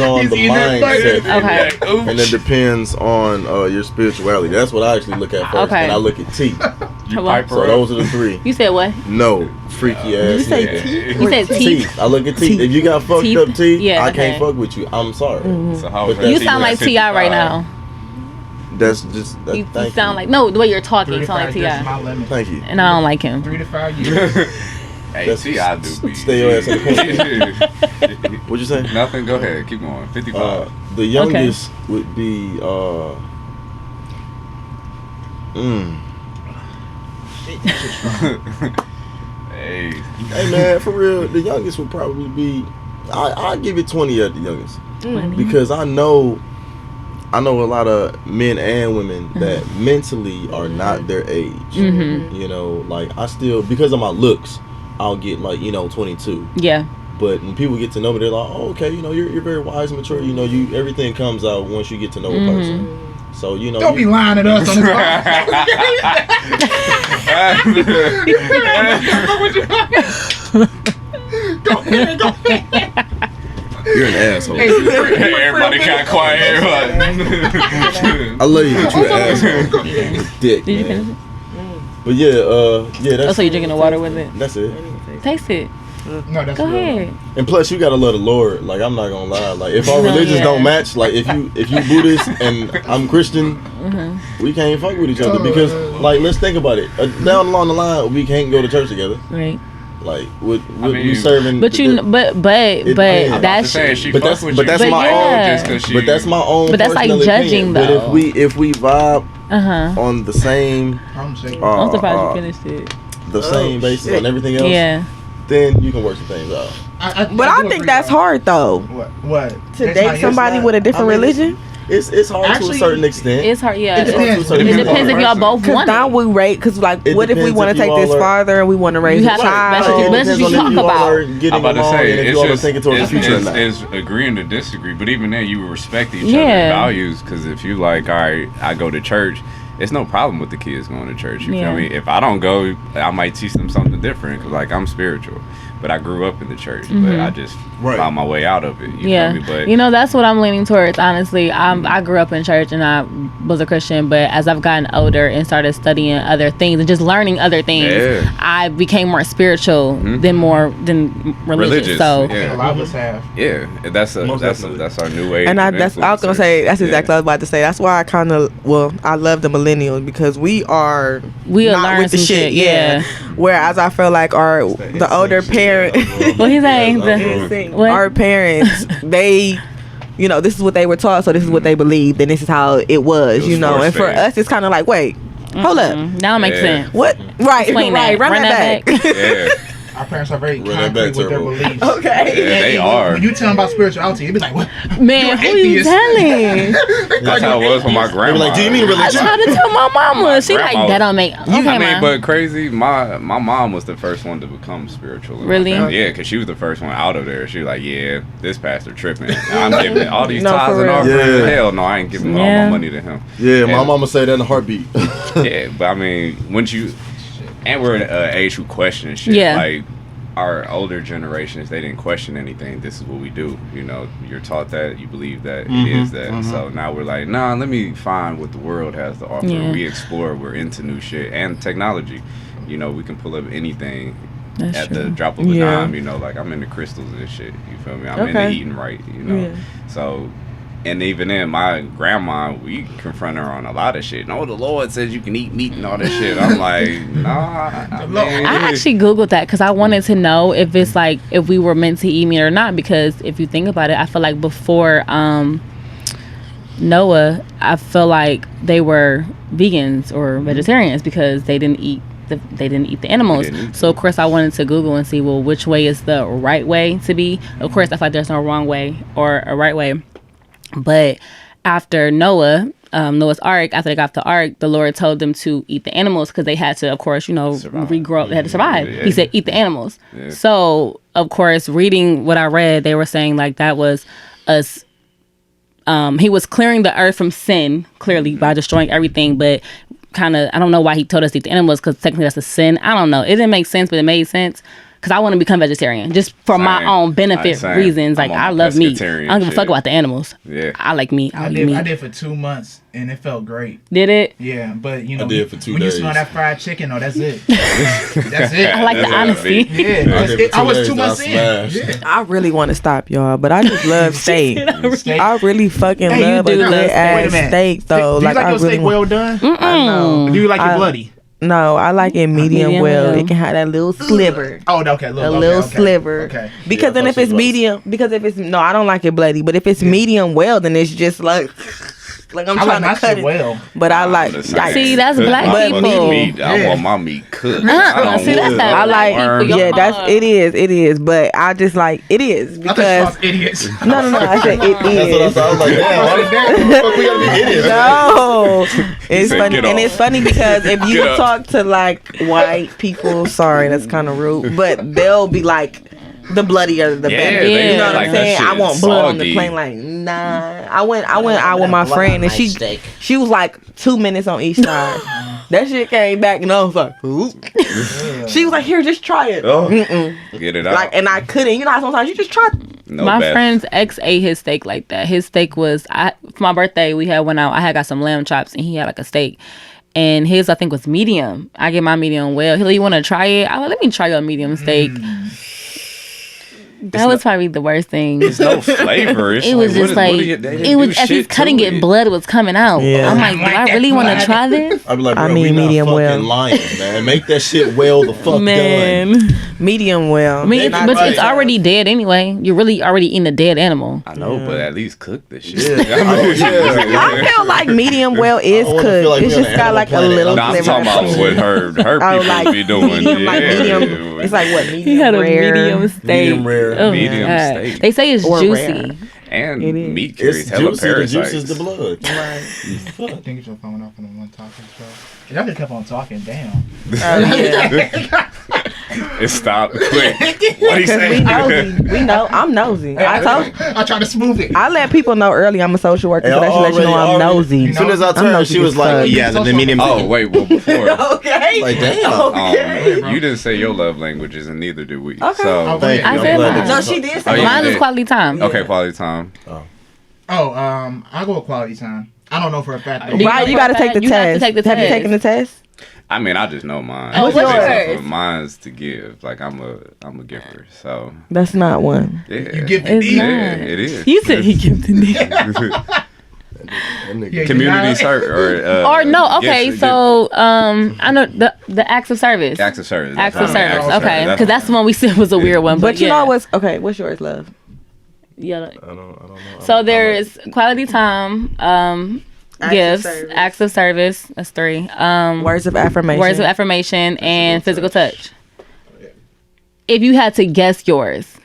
on the mindset. Okay. And it depends on your spirituality. That's what I actually look at first. Okay. And I look at teeth. You Hello? pipe So her up. those are the three. You said what? No, freaky ass. you say nigga. teeth? You said teeth. I look at teeth. If you got fucked Teeth? up teeth, Yeah, I can't okay. fuck with you. I'm sorry. So how But was You that's- sound like Ti right now. That's just. You thank sound like the way you're talking, 3 you to sound like 5 years is my Ti. limit. Thank you. And I don't like him. 3 to 5 years. Hey, That's- T.I. do be. stay your ass in the What'd you say? Nothing. Go ahead. Keep going. 55. The youngest would be Hey. Hey man, for real, the youngest would probably be I give it 20 at the youngest. because I know a lot of men and women that mentally are not their age. You know, like I still, because of my looks, I'll get like 22. Yeah. But when people get to know me, they're like, oh, okay, you're very wise and mature. Everything comes out once you get to know a person. So don't be lying at us on this Go ahead. You're an asshole. Everybody got quiet. I love you, but you're an asshole. Dick. Did you finish it? But yeah. That's. So you're drinking the water with it? That's it. Taste it. No, that's Go real. ahead. And plus, you gotta love the Lord. Like, I'm not gonna lie. Like, if our religions don't match, like if you Buddhist and I'm Christian, we can't fuck with each other because, like, let's think about it. Down along the line, we can't go to church together. Right. Like, we serving. But that's my own. But that's like judging, opinion. though. But if we vibe on the same, I'm saying. I'm surprised you finished it. The same basis on everything else. Yeah. Then you can work some things out. But I think that's hard though. What? To date somebody with a different religion? It's hard to a certain extent. It's hard, yeah. It depends. It depends if y'all both want Now it. we rate, because like, what if we want to take this farther and we want to raise You a have to- child? that's what you talk about. I'm about to say, if you all are thinking towards the future or not. it's agreeing to disagree, but even then, you respect each other's Yeah. values. Because if you like, all right, I go to church, it's no problem with the kids going to church. You feel me? If I don't go, I might teach them something different. Cause like I'm spiritual, but I grew up in the church, but I just found my way out of it. You feel me? But that's what I'm leaning towards. Honestly, I grew up in church and I was a Christian, but as I've gotten older and started studying other things and just learning other things, I became more spiritual than religious. So a lot of us have. Yeah, that's our new way. And I was gonna say that's exactly what I was about to say. That's why I I love the millennials because we are not with the shit. Yeah. Whereas I feel like the older parents. What he's saying? Our parents, they, this is what they were taught, so this is what they believed, and this is how it was, And for us, it's kind of like, wait, hold up. Now it makes sense. What? Right, Explain right. that. Run that back. Yeah. Our parents are very Run that concrete back, with their Turbo. beliefs. Okay. Yeah, they are. When you tell them about spirituality, they be like, what? Man, who you atheist. telling? That's how it was with my They grandma. were like, do you mean I religion? tried to tell my mama. She like, grandma- that don't make. Okay, I mean, Mom. but crazy. My mom was the first one to become spiritual. in my Really? family. Yeah, because she was the first one out of there. She was like, yeah, this pastor tripping. I'm giving all these No, tithes for and real. offerings. Yeah. Hell no, I ain't giving all my money to him. Yeah, my And- mama said that in a heartbeat. Yeah, but I mean, once you, and we're in an age who question shit. Yeah. Like our older generations, they didn't question anything. This is what we do. You're taught that, you believe that, it is that. So now we're like, nah, let me find what the world has to offer. Yeah. We explore. We're into new shit and technology. We can pull up anything That's at true. the drop of a Yeah. dime. Like I'm into crystals and shit. You feel me? I'm into Okay. eating right. Yeah. So. And even then, my grandma, we confront her on a lot of shit. No, the Lord says you can eat meat and all that shit. I'm like, nah. I actually Googled that because I wanted to know if it's like if we were meant to eat meat or not. Because if you think about it, I feel like before Noah, I feel like they were vegans or vegetarians because they didn't eat the animals. So of course I wanted to Google and see, well, which way is the right way to be. Of course I feel like there's no wrong way or a right way. But after Noah's ark, after they got off the ark, the Lord told them to eat the animals because they had to, of course, regrow. They had to survive. Yeah. He said, eat the animals. Yeah. So, of course, reading what I read, they were saying like that was us. He was clearing the earth from sin, clearly by destroying everything, but kind of, I don't know why he told us to eat the animals because technically that's a sin. I don't know. It didn't make sense, but it made sense. Because I want to become vegetarian just for my own benefit reasons. Like, I love meat. I don't give a fuck about the animals. Yeah. I like meat. I eat did. meat. I did for 2 months, and it felt great. Did it? Yeah, but I did for 2 when days. you smell that fried chicken, that's it. That's it. I like the honesty. Yeah, I did for I was 2 2 days, months I in. smashed. Yeah. I really want to stop y'all, but I just love steak. Steak. I really fucking Hey, you love a do good love steak. Wait a ass minute. steak, though. Do you like I your really steak well done? I know. Do you like it I- bloody? No, I like it medium Medium well. well. It can have that little sliver. Oh, okay. A little sliver. Okay. Because Yeah, then if it's medium, I don't like it bloody. But if it's medium well, then it's just like Like I'm I trying like to cut shit it. well. But I like. See, that's Cook black my people. fucking meat. I Yeah. want my meat cooked. See, that's that I black like. people. Yeah, Your that's mom. it is. But I just like it is I thought you because called idiots. no. I said it That's what I is. thought. I was like, damn, why the fuck we gotta be idiots? No, it's said, funny, "Get and off." it's funny because if you Get up. talk to like white people, sorry, that's kind of rude, but they'll be like, the bloodier the Yeah, better. they You know what like I'm that saying? I shit want blood on the soggy. plane. Like, nah. I went out with my friend, and she was like 2 minutes on each side. That shit came back, and I was like, oop. She was like, here, just try it. Oh. Get it out. Like, and I couldn't. You know how sometimes you just try. No My bad. friend's ex ate his steak like that. His steak was for my birthday. We had went out. I had got some lamb chops, and he had like a steak. And his, I think, was medium. I get my medium well. He like, you want to try it? I was like, let me try your medium steak. That was probably the worst thing. There's no flavor. It's It was just like, it was as he's cutting it, blood was coming out. Yeah. I'm like, do I really want to try this? I'd be like, bro, I mean, we not medium fucking well. lions, man. Make that shit well the fuck Man. done. Medium well. I mean, Not but right. it's already dead anyway. You're really already eating a dead animal. I know, but at least cook this shit. I feel like medium well is I don't wanna cooked. feel like It's we on just an got Animal like a Planet. little No, I'm flavor. talking about what her Oh, people like be doing. medium, like Yeah. medium. It's like what medium He had a rare. medium steak. Medium rare. Oh, Medium God. steak. They say it's Or juicy. rare. And It is. meat carries It's hella juicy. The parasites. juice is the blood. I think it's just coming off on the one topic. So y'all just kept on talking. Damn. Yeah. It stopped quick. What he Cause we say? nosy. We know. I'm nosy. I tried to smooth it. I let people know early I'm a social worker, Hey, so that should let you know I'm already- nosy. As soon as I I'm turned, nosy she was as like, fuck. yeah, the medium. Oh wait, well before Okay. Like, damn. you didn't say your love languages, and neither did we. Okay. So Thank you. I I'm said glad mine. that No, you- she did Oh, say yeah. Mine is Yeah. quality time. okay, quality time. I go with quality time. I don't know for a fact. Though. Do Right, you know gotta for a take the fact? You have to test. take the Have you test. taken the test? I mean, I just know mine. Oh, what's Based off yours? of mine's to give. Like I'm a giver, so That's not one. yeah. You give the It's D. not. Yeah, it is. You said he gave the nigga. That nigga- Yeah, Community service Or no, okay, yes, so I know the acts of service. acts of service. Acts That's of what I mean, service. acts of Okay, service. because that's the one we said was a weird one. But you yeah. know what's okay? What's yours, love? Yeah. I don't know. So there's quality time, gifts, service. acts of service. That's 3. Words of affirmation. Words of affirmation and physical touch. If you had to guess yours,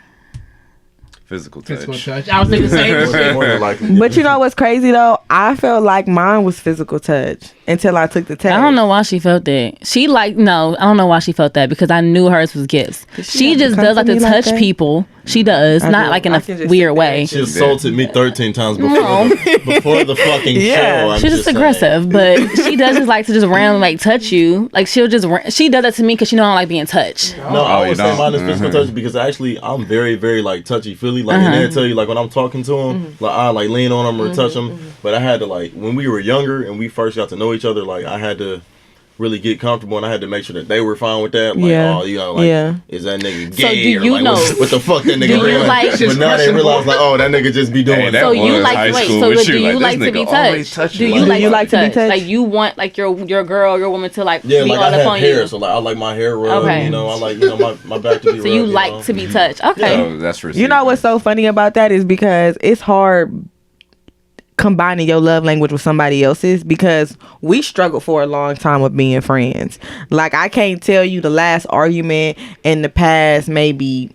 Physical touch. Physical touch. I was thinking the same. More than likely. But you know what's crazy though? I felt like mine was physical touch until I took the test. I don't know why she felt that. She no, I don't know why she felt that because I knew hers was gifts. She have to just come does to like to me like touch that? people. She does, I not do. like in I a can just weird sit there way. and She assaulted me 13 times before the fucking Yeah. show. I'm She's just saying. aggressive, but she does just like to just randomly like touch you. Like she does that to me because she know I don't like being touched. No, Oh, I you would say don't? mine is physical touch because actually I'm very, very like touchy feely. Like and they tell you like when I'm talking to them, like I like lean on them or touch them. But I had to like when we were younger and we first got to know each other, like I had to really get comfortable and I had to make sure that they were fine with that. Like, Yeah. oh, you know, like, Yeah. is that nigga So gay? do or you like, know- what the fuck that nigga do you doing? like- But now they realize like, oh, that nigga just be doing Hey, that. So you was like high wait? school So with do you. you Like, like this to be nigga always touched? touching Do you. you Like, like you like to be touched? Like you want like your girl, your woman to like Yeah, be like all I up have on hair, you. so like I like my hair rubbed. Okay. You know, I like my back to be rubbed. So you know? like to be touched. Okay. So that's received. You know what's so funny about that is because it's hard combining your love language with somebody else's because we struggled for a long time with being friends. Like I can't tell you the last argument in the past maybe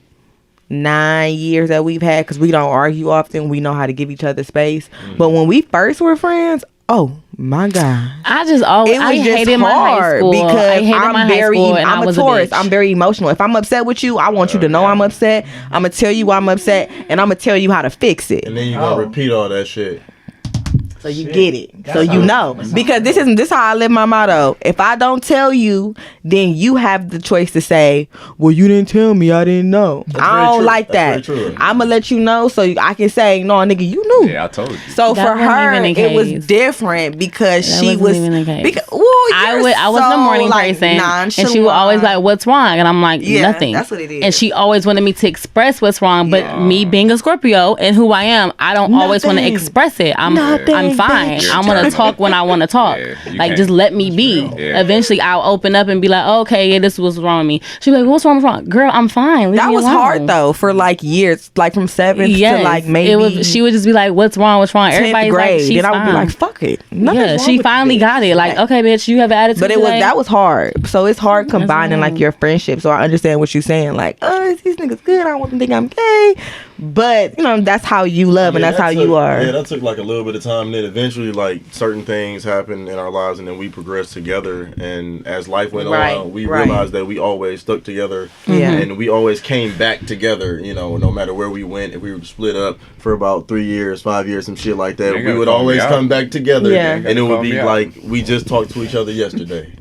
9 years that we've had because we don't argue often. We know how to give each other space. But when we first were friends, oh my God. I just always It was I just hated my high hard school. I because hated my I'm high very, school and I I'm a was Taurus. bitch. I'm very emotional. If I'm upset with you, I want you to know I'm upset. I'm gonna tell you why I'm upset, and I'm gonna tell you how to fix it. And then you gonna repeat all that shit. So you get it. So you know. Because this is how I live my motto. If I don't tell you, then you have the choice to say, well, you didn't tell me, I didn't know. I very don't true. like That's that. very true. I'm gonna let you know so I can say, no, nigga, you knew. Yeah, I told you. So That for wasn't her, even the it was case. different because That she wasn't was. even the case. Because, I wasn't a morning person, and she would always be like, "What's wrong?" And I'm like, Yeah, "Nothing." that's what it is. And she always wanted me to express what's wrong, but me being a Scorpio and who I am, I don't always want to Nothing. express it. I'm Nothing. I'm fine. You're I'm gonna turned talk up. when I want to talk. Yeah, you Like can't- just let me be. Yeah. Eventually, I'll open up and be like, okay, yeah, this was wrong with me. She'll be like, what's wrong? What's wrong? Girl, I'm fine. Leave That me was alone. hard though for like years, like from 7th Yes, to like maybe it was. She would just be like, "What's wrong? What's wrong?" 10th Everybody's grade. like, "She's Then I would fine." be like, "Fuck it." Nothing's Yeah, wrong she with finally this. got it. Like, okay, bitch, you have an attitude. But today. that was hard. So it's hard combining wrong. like your friendship. So I understand what you're saying. Like, oh, these niggas good. I don't want them to think I'm gay. But you know, that's how you love and that's how you are. Yeah, that took like a little bit of time. And then eventually, like certain things happened in our lives, and then we progressed together. And as life went on, we realized that we always stuck together. Yeah. And we always came back together. You know, no matter where we went, if we were split up for about 3 years, 5 years, some shit like that, They we gotta would call me always out. come back together. Yeah. And it would Call be me out. like we just talked to each other yesterday.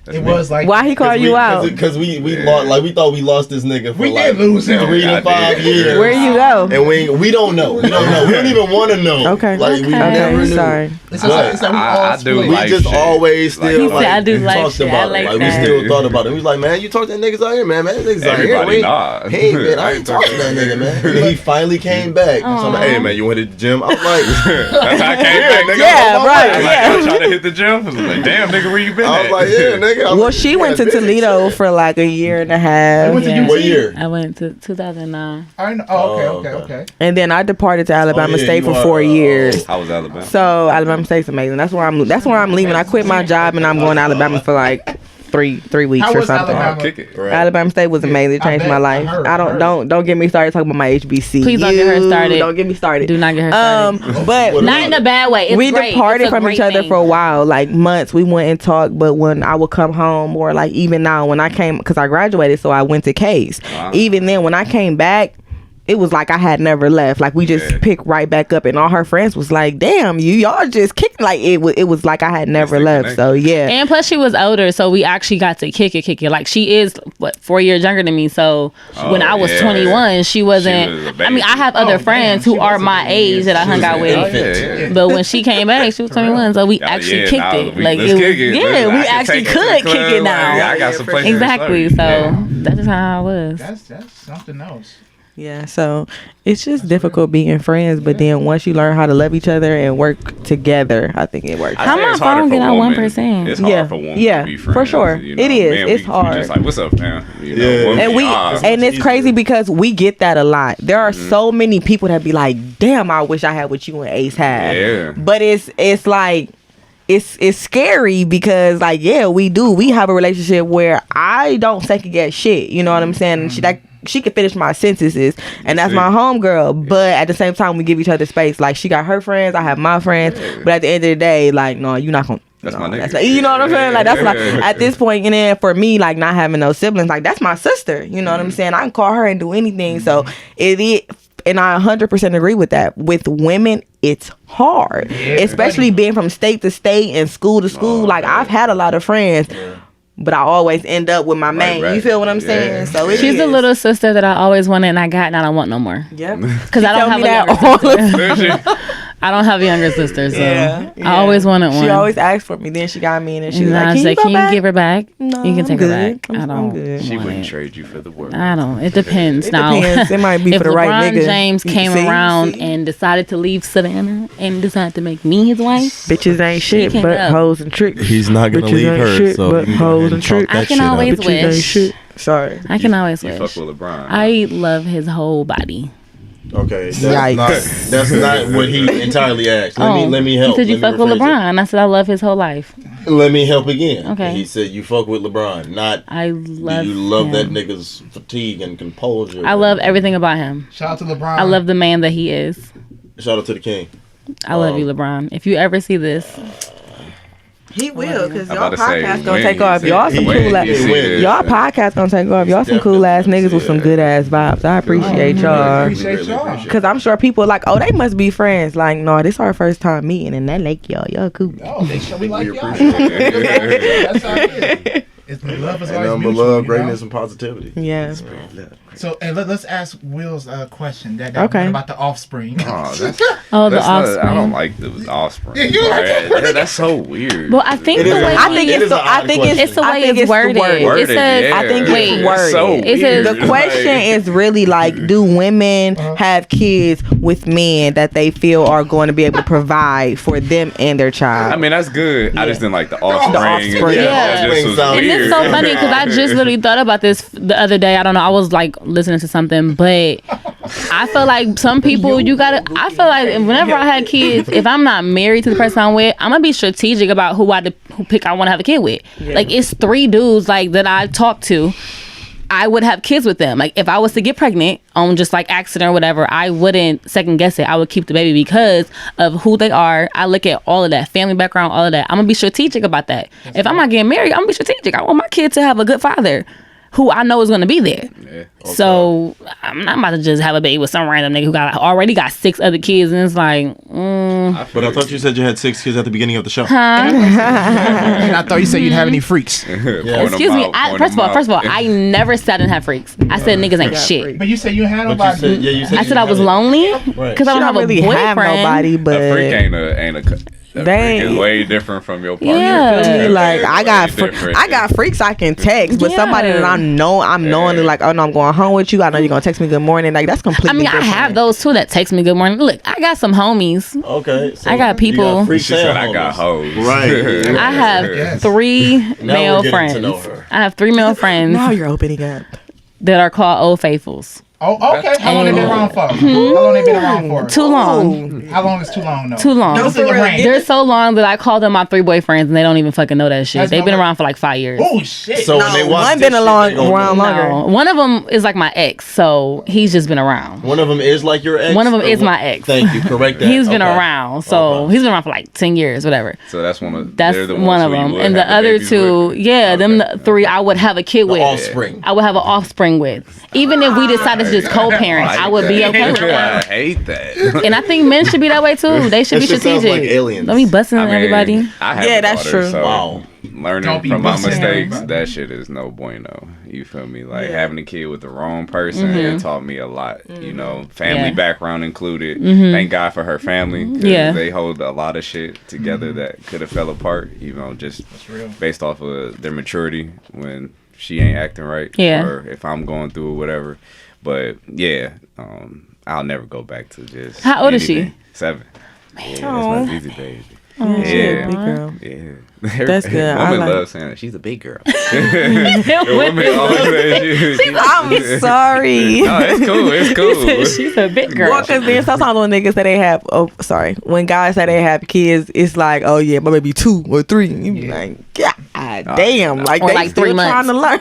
It was like Why he called you out? Because we lost, like we thought we lost this nigga for we like did lose him. 3 I to 5 did. years. Where you go? And we don't know. We don't know. We don't even want to know. Okay. Like we Okay. never Okay, knew. sorry. It's like we all I do split. We like just shit. always Like, still He said, like I do like talked shit. I about like it. Like that. we still thought about it. We was like, man, you talk to that niggas out here, man. That niggas out here. Everybody We nah. Hey man, I ain't talking to that nigga, man. And then he finally came back. So I'm like, hey man, you went to the gym? I was like, That's how I came back. nigga, Yeah, I'm on my right, way. I'm yeah. like, trying to hit the gym. I was like, damn, nigga, where you been I at? was like, yeah, nigga. I'm Well, like, she went to yeah, bitch. Toledo for like a year and a half. went to Yeah. What year? I went to 2009. I know. Oh, Oh, okay. okay. And then I departed to Alabama Oh, yeah, State you for are, 4 years. I was Alabama. So Alabama State's amazing. That's where I'm leaving. I quit my job and I'm going to Alabama for like three weeks How or was something. Alabama? Kick it. Right. Alabama State was amazing. It I changed bet. my I life. heard, I don't get me started talking about my HBCU. Please don't get her started. Don't get me started. Do not get her started. But What Not in a bad way. It's we great. departed It's a from each great other thing. for a while, like months. We went and talked, but when I would come home, or like even now when I came, because I graduated, so I went to Case. Wow. Even then, when I came back, it was like I had never left. Like we just Yeah. picked right back up, and all her friends was like, "Damn, y'all just kicking." Like it was like I had never Instant left. connection. So yeah, And plus, she was older, so we actually got to kick it. Like she is 4 years younger than me. So when I was yeah. 21, she wasn't. She was a I mean, I baby. have other Oh, friends damn, who she are was a my baby. age that I hung out an with. infant. Yeah. But when she came back, she was 21, so we real? actually Yeah, kicked now it. we- Like let's it was, kick it. yeah, Look, we I can actually take it to could the kick club. it now. Like, I got some places to Exactly. start. So Yeah. that's just how I was. That's something else. yeah. So it's just difficult being friends, but then once you learn how to love each other and work together, I think it works. I How say my it's harder phone for get on women. 1%? It's hard Yeah. for women Yeah, to be for friends. sure. You know? It is. Man, It's we hard. just like, what's up, man? You know, Yeah. women, And we ah, and it's easier. crazy because we get that a lot. There are so many people that be like, "Damn, I wish I had what you and Ace had." Yeah. But it's like it's scary because like we do. We have a relationship where I don't second guess shit. You know what I'm saying? And she can finish my sentences, and that's my homegirl. But at the same time, we give each other space. Like she got her friends, I have my friends. But at the end of the day, like no, you're not gonna. That's no, my nigga. like, you know what I'm saying? Like that's like Yeah. at this point, and then for me, like not having no siblings, like that's my sister. You know what I'm saying? I can call her and do anything. So it is, and I 100% agree with that. With women, it's hard, especially being from state to state and school to school. Like I've had a lot of friends. But I always end up with my main. right. You feel what I'm Yeah. saying? So it She's the is. little sister that I always wanted and I got and I don't want no more. Yep. Because I don't Tell have me a that younger all sister. the Especially- I don't have a younger sister, so Yeah, I always wanted one. She always asked for me. Then she got me, and then she was And I like, was "Can you like, go can back?" you give her back? No, You can I'm take her good. back. I I'm don't. good. She want wouldn't it. trade you for the world. I don't. It depends. It now, depends. It might be if for the LeBron right nigga. James came See? around See? and decided to leave Savannah and decided to make me his wife, Bitches ain't shit, can but go. hoes and tricks. He's not gonna Bitches leave ain't her, shit, so but you can go hoes ahead and talk tricks. that I can shit up. always Bitches ain't wish. shit. Sorry. I can always You wish. fuck with LeBron. I love his whole body. Okay, Yikes. that's not what he entirely asked. Let me help. He said you Let me fuck with rephrase it. LeBron. I said I love his whole life. Let me help again. Okay. He said you fuck with LeBron, not I do love. you love that him. nigga's fatigue and composure. I love everything about him. Shout out to LeBron. I love the man that he is. Shout out to the king. I love you, LeBron. If you ever see this, He will, because I'm y'all about to say, podcast gonna when take he off. said- Y'all some when cool ass. he said- Y'all podcast gonna take off. Y'all some cool ass niggas with some good ass vibes. I appreciate y'all. Appreciate y'all. Cause I'm sure people are like, oh, they must be friends. Like, no, this our first time meeting, and they like y'all. Y'all cool. Oh, they show me like We y'all. appreciate That's how it is. It's love is And always but mutual, love, you know? greatness, and positivity. Yeah. Spread love. So let's ask Will's question. That Okay. one about the offspring. Oh, that's, Oh, the that's not- offspring. I don't like the offspring. you like Right? That's so weird. Well, I think It the is a- way I think It it's is the, an I odd think question. it's it's the I way think it's worded. Worded, It says, yeah. I think wait, it's That's so worded. It says- weird. The question Like- is really like, do women have kids with men that they feel are going to be able to provide for them and their child? I mean, that's good. I just didn't like the offspring. offspring. Yeah. That just was And And weird. it's so funny because I just literally thought about this the other day. I don't know. I was like listening to something, but I feel like some people I feel like whenever I had kids, if I'm not married to the person I'm with, I'm gonna be strategic about who pick I want to have a kid with. Like it's 3 dudes like that I talk to. I would have kids with them. Like if I was to get pregnant on just like accident or whatever, I wouldn't second guess it. I would keep the baby because of who they are. I look at all of that, family background, all of that. I'm gonna be strategic about that. If I'm not getting married, I'm gonna be strategic. I want my kid to have a good father who I know is gonna be there. Yeah. So I'm not about to just have a baby with some random nigga who already got 6 other kids, and it's like, But I thought you said you had 6 kids at the beginning of the show. And I thought you said you'd have any freaks. excuse me. First of all, I never said I didn't have freaks. I said niggas ain't shit. But you said you had But you nobody. said, yeah, you said I you said I didn't was have lonely Right. because I She don't have really a boyfriend. have nobody, but A freak ain't a They freak is way different from your partner. Yeah. feel me? Like Way I got different. I got freaks I can text, but somebody that I'm knowingly like, oh no, I'm going home with you. I know you're gonna text me good morning. Like that's completely. I mean, different. I have those too that text me good morning. Look, I got some homies. Okay. So I got people- you freaks She said and I got homies. hoes. Right. I have Yes. 3 Now male we're getting friends. to know her. I have 3 male friends Now you're opening up. that are called Old Faithfuls. Oh, okay. How long they been around for? How long they been around for? Too long. How long is too long though? Too long. What's in the range? They're so long that I call them my 3 boyfriends and they don't even fucking know that shit. That's They've been not- around for like 5 years. Oh shit. So when they watch one this been shit, along they gonna around know. longer. No, one of them is like my ex, so he's just been around. One of them is like your ex. One of them or is what? my ex. Thank you. Correct that. He's been Okay. around, so Okay. he's been around for like 10 years, whatever. So that's one of That's they're the one ones of who you them, would and have the other babies 2, with. yeah, them the 3 I would have a kid The with. offspring. I would have an offspring with. Even if we decided to just co-parent, I would be okay with I that. hate that. And I think men should be that way too. They should That be shit sounds strategic. like aliens. Don't be busting I mean, everybody. I have Yeah, a that's daughter, true. So Wow. Don't learning be from my busting mistakes, everybody. that shit is no bueno. You feel me? Like having a kid with the wrong person, it taught me a lot. You know, family Yeah. background included. Thank God for her family. 'Cause Yeah. they hold a lot of shit together that could have fell apart. You know, just real. based off of their maturity when she ain't acting right. Yeah. Or if I'm going through or whatever. But yeah, I'll never go back to just. How old is she? anything. 7. Yeah, that's Aw. my busy baby. Yeah, big girl. Yeah. That's good. I Women like- love saying that. She's a big girl. Women always say I'm sorry. No, it's cool. It's cool. She's a big girl. Well, because then sometimes when niggas say they have, when guys say they have kids, it's like, oh yeah, my baby 2 or 3. You be like, God damn, like Or they like still 3 months. trying to learn.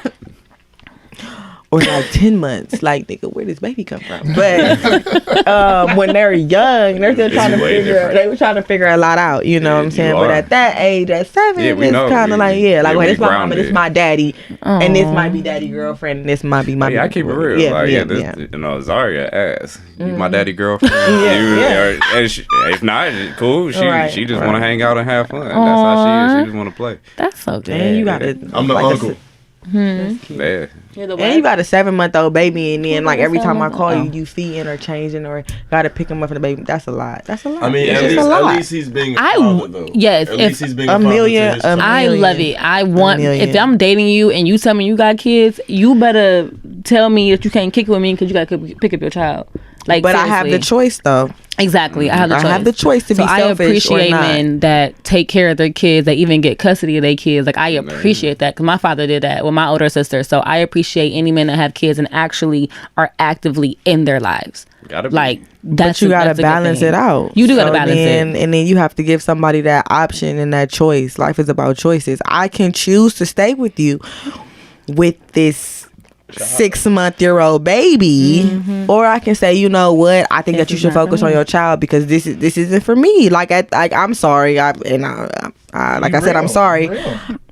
Or like 10 months, like nigga, where does baby come from? But when they're young, they're still trying to way figure. different. They were trying to figure a lot out. You know Yeah, what I'm saying? you But are. at that age, at 7, Yeah, we it's know. kind of like Yeah, like, we wait, this my mama, grounded. this my daddy, and this Aw. might be daddy girlfriend, and this might be my. Yeah, I keep it real. You know, Zaria asked, "You my daddy girlfriend?" Yeah. And if not, cool. She Right, she just right. want to hang out and have fun. That's how she is. She just want to play. That's so good. And you got a. I'm the like uncle. Yeah. And you got a 7-month-old baby, and then like every time I call Oh. you, you feeding or changing or gotta pick him up for the baby. That's a lot. That's a lot. I mean, It's at just least, a lot. at least he's being a father, though. yes, At if least he's being a a father million- to his a child. I million. love it. I want, million. if I'm dating you and you tell me you got kids, you better tell me that you can't kick it with me because you got to pick up your child. Like, But I have the seriously. choice though. Exactly. I have the I choice. have the choice to So be I selfish appreciate or not. men that take care of their kids, that even get custody of their kids. Like, I appreciate that because my father did that with my older sister. So I appreciate any men that have kids and actually are actively in their lives. Gotta be. Like, But that's you that's gotta a good balance thing. it out. You do gotta balance then, it. and then you have to give somebody that option and that choice. Life is about choices. I can choose to stay with you with this 6-month-old baby, or I can say, you know what, I think that you is should not focus for on me. your child because this isn't for me. Like I'm sorry, Like I said, I'm sorry.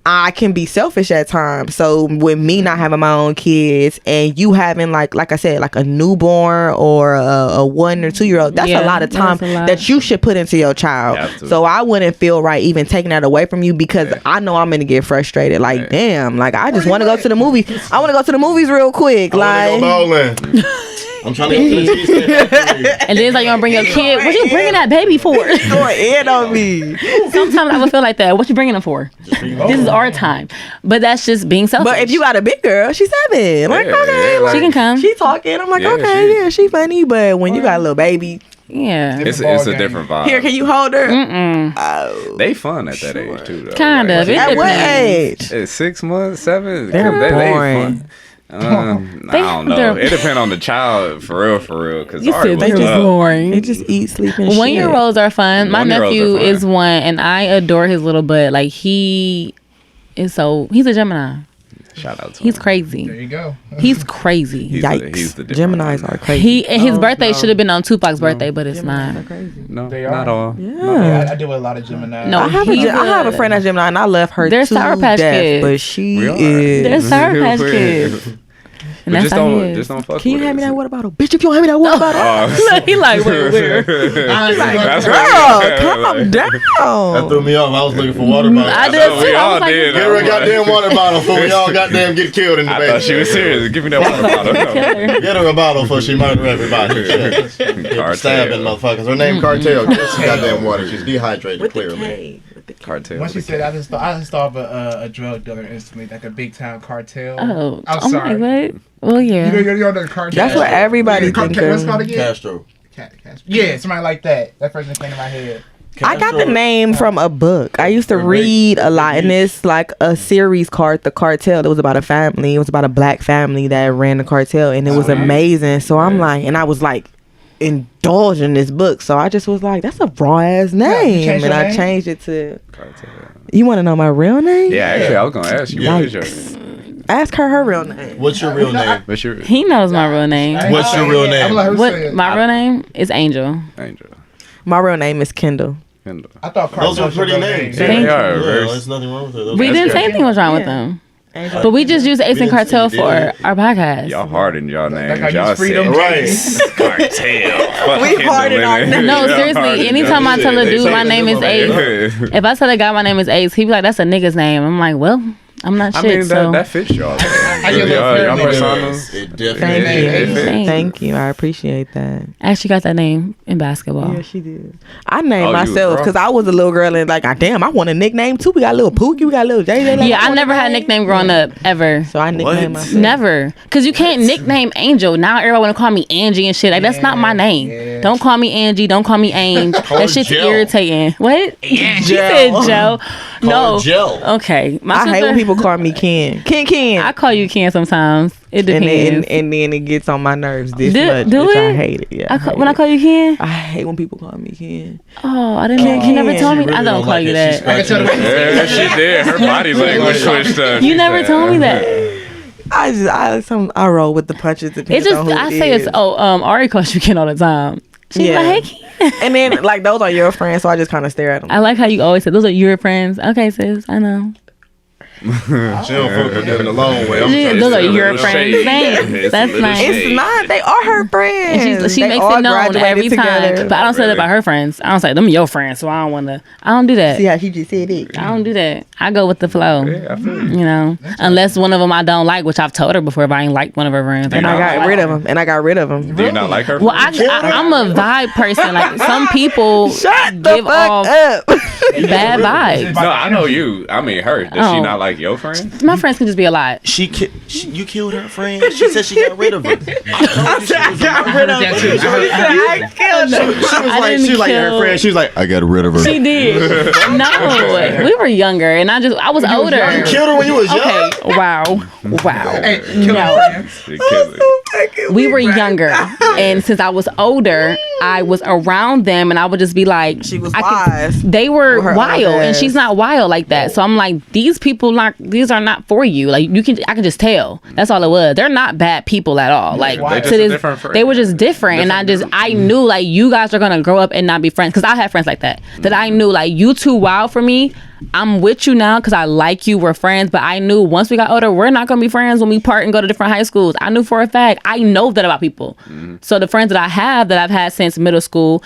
I can be selfish at times. So with me not having my own kids and you having like I said, like a newborn or a 1 or 2 year old, that's a lot of time that you should put into your child. So I wouldn't feel right even taking that away from you because I know I'm gonna get frustrated. Like damn, like I just want to go to the movies. I want to go to the movies real quick. Like I'm trying to go to the cheesecake. And then it's like you gonna bring your kid. What you bringing that baby for? going in on me. Sometimes I would feel like that. What you bringing them for? This is our time. But that's just being selfish. But if you got a big girl, she's 7. Like okay, like, she can come. She talking. I'm like okay, she funny. But when you got a little baby. Yeah, it's a different vibe. Here, can you hold her? Mm-mm. They fun at that age too, though. Kind of. At what age? It's 6 months, 7. They're They boring. fun. I don't know. It depends on the child, for real. Because You said they just boring. They just eat, sleep, and shit. 1-year-olds are fun. My 1-year-olds nephew are fun. is one, and I adore his little butt. Like he's a Gemini. Shout out to He's him. crazy. There you go. He's crazy. Yikes. He's the different Geminis one. are crazy. His birthday should have been on Tupac's birthday, but it's not. No, They not are. all. Yeah. I deal with a lot of Gemini. No, I have a friend that's Gemini and I love her They're to Sour Patch death, Kids. but she We are. They're is. Sour Patch Kids. And But that's how he is. just don't fuck Can you with hand me it. that water bottle? Bitch, if you don't hand me that water bottle. He like, where? That's Girl, calm down. That threw me off. I was looking for water bottles. I did thought we too. I all was like, did. Give her a goddamn water bottle before we all goddamn get killed in the I bed. thought she was serious. Give me that water bottle. Get her a bottle before she murder everybody. Cartel. Stabbing motherfuckers. Her name Cartel. Get some goddamn water. She's dehydrated clearly. Cartel. Once you said, I just thought of a drug dealer instantly, like a big time cartel. oh, I'm oh sorry. my god. Well, yeah. You know the cartel. That's what everybody think What's it of. called again? Castro. Yeah, somebody like that. That person came to my head. I got the name from a book. I used to read a lot, and it's like a series called The Cartel. It was about a family. It was about a black family that ran the cartel, and it was amazing. So I'm like, and I was like, indulged in this book. So I just was like, that's a raw ass name, changed and your I name? changed it to. Cartel. You want to know my real name? Yeah, actually, I was gonna ask you. What is your? Ask her real name. What's your real name? What's your He knows my real name. What's your real name? I'm like, What my real name is Angel. Angel? My real name is Kendall. Kendall. I thought Those cartel are pretty names. Yeah, Thank they are. Yeah, Very- there's nothing wrong with it. We didn't say anything was wrong with Yeah. them. But we just use Ace and didn't say Cartel you for did. our podcast. Y'all hardened y'all names. Like I Y'all use freedom. said Right. cartel. We hardened our names. No, seriously. Anytime I tell a dude my name is Ace, Ace. if I tell a guy my name is Ace, he be like, "That's a nigga's name." I'm like, "Well, I'm not I shit." mean, so that fits y'all. I get a little Y'all fair personas. It Thank definitely you. is. Thanks. Thank you. I appreciate that. I actually got that name in basketball. Yeah, she did. I named Oh, you was myself wrong. because I was a little girl and like, damn, I want a nickname too. We got a little Pookie, we got a little JJ. Like, Yeah, I want never had a nickname growing up ever. So I nicknamed myself. Never, cause you can't nickname Angel. Now everybody want to call me Angie and shit. Like that's not my name. Yeah. Don't call me Angie. Don't call me Ange. That shit's Jill. irritating. What? She said Joe. No. Jill. Okay. My I hate sister- when people call me Ken. Ken. I call you Ken sometimes. It and depends. then it gets on my nerves this Do- much. do which I it? hate it. Yeah. When I call you Ken. I hate when people call me Ken. Oh, I didn't know. You never told me. She really I don't call like you it. She's that. I can tell the Yeah, she did. Her body language switched up. You never told me that. I roll with the punches. It Depends just on who I it say is. it's Ari calls you Ken all the time. She's Yeah. like, hey Ken. And then like those are your friends, so I just kind of stare at them. I like how you always say those are your friends. Okay, sis, I know. She don't fuck with them in the long way. I'm Yeah, trying to those are say your a little friends. shade. Thanks. It's a That's little nice. shade. It's not. They are her friends. And she They makes all it known graduated every time. together. But I don't say that about her friends. I don't say them your friends, so I don't want to. I don't do that. See how she just said it. I don't do that. I go with the flow. Yeah, I feel you. You know, unless one of them I don't like, which I've told her before if I ain't like one of her friends. And I got rid of them. Do you not like her? Well, I'm a vibe person. Like some people Shut the give fuck off up. bad vibes. No, I know you. I mean her. Does she Oh. not like your friend? My friends can just be a lot. You killed her friend. She said she got rid of her. I got rid of that too. I killed her. I didn't kill- She was like, I got rid of her. She did. No, we were younger, and I was older. You killed her when you was young. Okay. Wow. Hey, kill No. her friends. She killed it. We were younger, and since I was older, I was around them, and I would just be like, She was I wise. They were With her wild, other and ass. she's not wild like that. So I'm like, these are not for you. Like I can just tell. That's all it was. They're not bad people at all. Like They to just a this, different friend. they were just different, and I knew like you guys are gonna grow up and not be friends because I had friends like that. That I knew like you too wild for me. I'm with you now because I like you. We're friends. But I knew once we got older, we're not gonna be friends when we part and go to different high schools. I knew for a fact. I know that about people. So the friends that I have that I've had since middle school,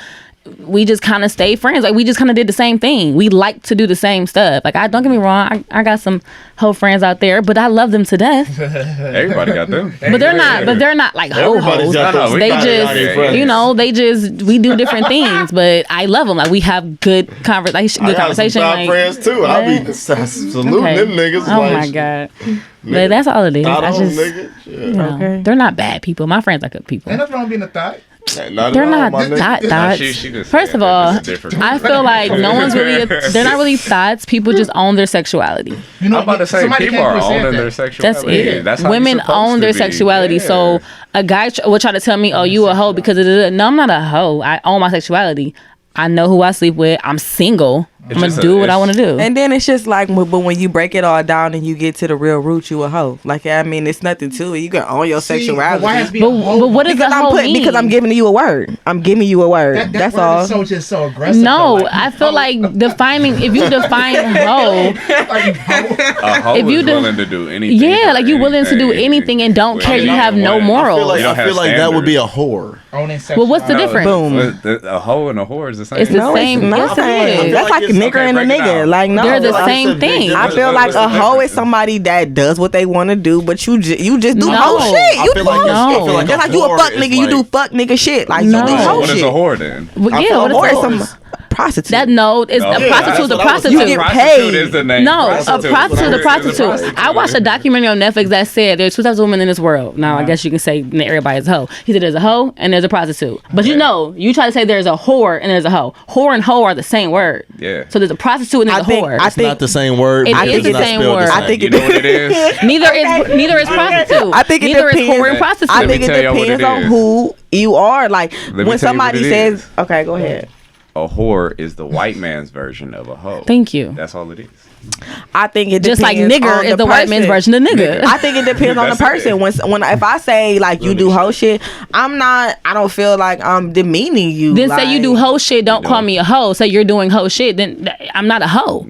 we just kind of stay friends. Like we just kind of did the same thing. We like to do the same stuff. Like I don't get me wrong, I got some hoe friends out there, but I love them to death. Everybody got them. But they're not like ho Everybody's hoes. got those. They Everybody's just we do different things, but I love them. Like we have good conversation. I got some Like, friends too. I be saluting them niggas. Oh like, my god. But that's all it is. Thought I on, just nigga. Yeah. you know, they're not bad people. My friends are good people. Ain't nothing wrong being a thought. Not They're at all, not my nigga. thoughts. She just First said of all, that. It's a different- I feel like no one's really. They're not really thoughts. People just own their sexuality. You know, I'm about to say somebody people came are through and said owning that. their That's sexuality. it. That's how Women you're supposed own to their be. sexuality. Yeah. So a guy will try to tell me, "Oh, you a hoe because of the." No, I'm not a hoe. I own my sexuality. I know who I sleep with. I'm single. I'm gonna just do a- what I want to do. And then it's just like, but when you break it all down and you get to the real root, you a hoe. Like, I mean, it's nothing to it. You can own your See, sexuality. but why has to be a hoe? But what does because a hoe mean? because I'm giving you a word. I'm giving you a word. That That's word all. is so just so aggressive. No, though, like, I feel like defining. If you define hoe, like, hoe. A hoe If you is do- willing to do anything. yeah, for like you willing to do anything and don't care. You have no I morals. feel like, You don't I feel have like that would be a standards. whore. Owning Well, what's the sexuality. difference? Boom. A hoe and a whore is the same. It's the No, same. it's Yes, not. it is. That's like a Okay, nigga and a break it nigga. down. Like, no. They're the Like, same it's a big thing. difference. I feel like What's a the hoe difference? is somebody that does what they want to do, but you just do No. hoe shit. I You feel do like hoe it's- I feel shit. like Just a like you a whore fuck is nigga, you like- do fuck nigga shit. Like, No. you do What hoe is a shit. whore then? Well, I yeah, feel what like is Or whore that? some prostitute. That no, it's No. a Yeah, prostitute's a that's what I was prostitute. You get Prostitute paid. is the name. No, a Prostitute. prostitute, a Is a prostitute. prostitute. I watched a documentary on Netflix that said there's two types of women in this world. Now, I guess you can say that everybody's a hoe. He said there's a hoe and there's a prostitute. But you know, you try to say there's a whore and there's a hoe. Whore and hoe are the same word. Yeah. So there's a prostitute and there's a whore. I It's not the same word. It because is it's the not same spelled word. same. I think You it know what it is? neither is prostitute. I think it neither depends. is whore and prostitute. I Let think me it tell you what depends it on is. who you are. Like me when tell you somebody what it says, is. "Okay, go ahead." A whore is the white man's version of a hoe. Thank you. That's all it is. I think it Just like depends nigger on is the white man's person. version of nigga. I think it depends on the That's it. person. When if I say like you do hoe shit, I don't feel like I'm demeaning you. Then like, say you do hoe shit. Don't call me a hoe. Say you're doing hoe shit. Then I'm not a hoe.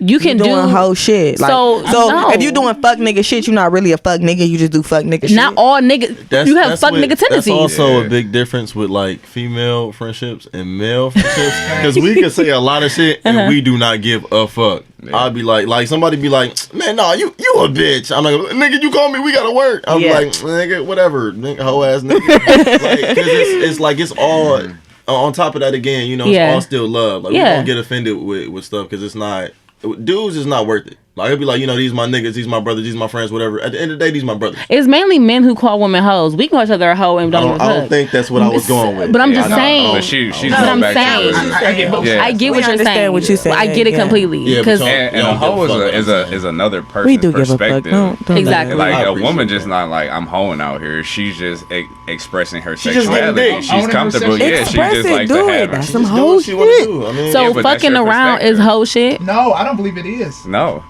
You can doing do hoe shit. Like, So, no. if you doing fuck nigga shit, you're not really a fuck nigga. You just do fuck nigga shit. Not all niggas. You have fuck nigga That's tendencies. also Yeah. a big difference with like female friendships and male friendships because we can say a lot of shit and we do not give a fuck. I'd be like somebody be like, man, no, you a bitch. I'm like, nigga, you call me, we gotta work. I'm Yeah. like, nigga, whatever, nigga, hoe ass nigga. Like, cause it's like it's all on top of that again. You know, it's Yeah. all still love. Like we Yeah. don't get offended with stuff because it's not. Dudes is not worth it. Like it'll be like, you know, these my niggas, these my brothers, these my friends, whatever. At the end of the day, these my brothers. It's mainly men who call women hoes. We can call each other a hoe and I don't. don't think that's what I was going with. But I'm just I know. saying. But she's But I'm going back saying. to I get both. Yeah. I get We what you're understand saying. what you're saying, I get it yeah. completely. Yeah, but Because y'all- And a don't hoe give a fuck is about another person's we do give a fuck. perspective. Don't Exactly. Like I a appreciate woman that. just not like I'm hoeing out here. She's just expressing her She's just getting sexuality. dick. She's Owning her comfortable. sexuality. Yeah, she Express just it, likes do to it. have That's her. some Just do hoe what she wanna shit. do. I mean, so Yeah, but that's fucking your around is perspective. hoe shit. No, I don't believe it is. No.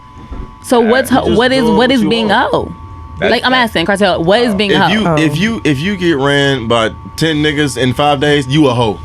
So what's just what is doing what what is you being want. a hoe? That's- Like I'm asking Cartel, what is being a hoe? if you get ran by 10 niggas in 5 days, you a hoe.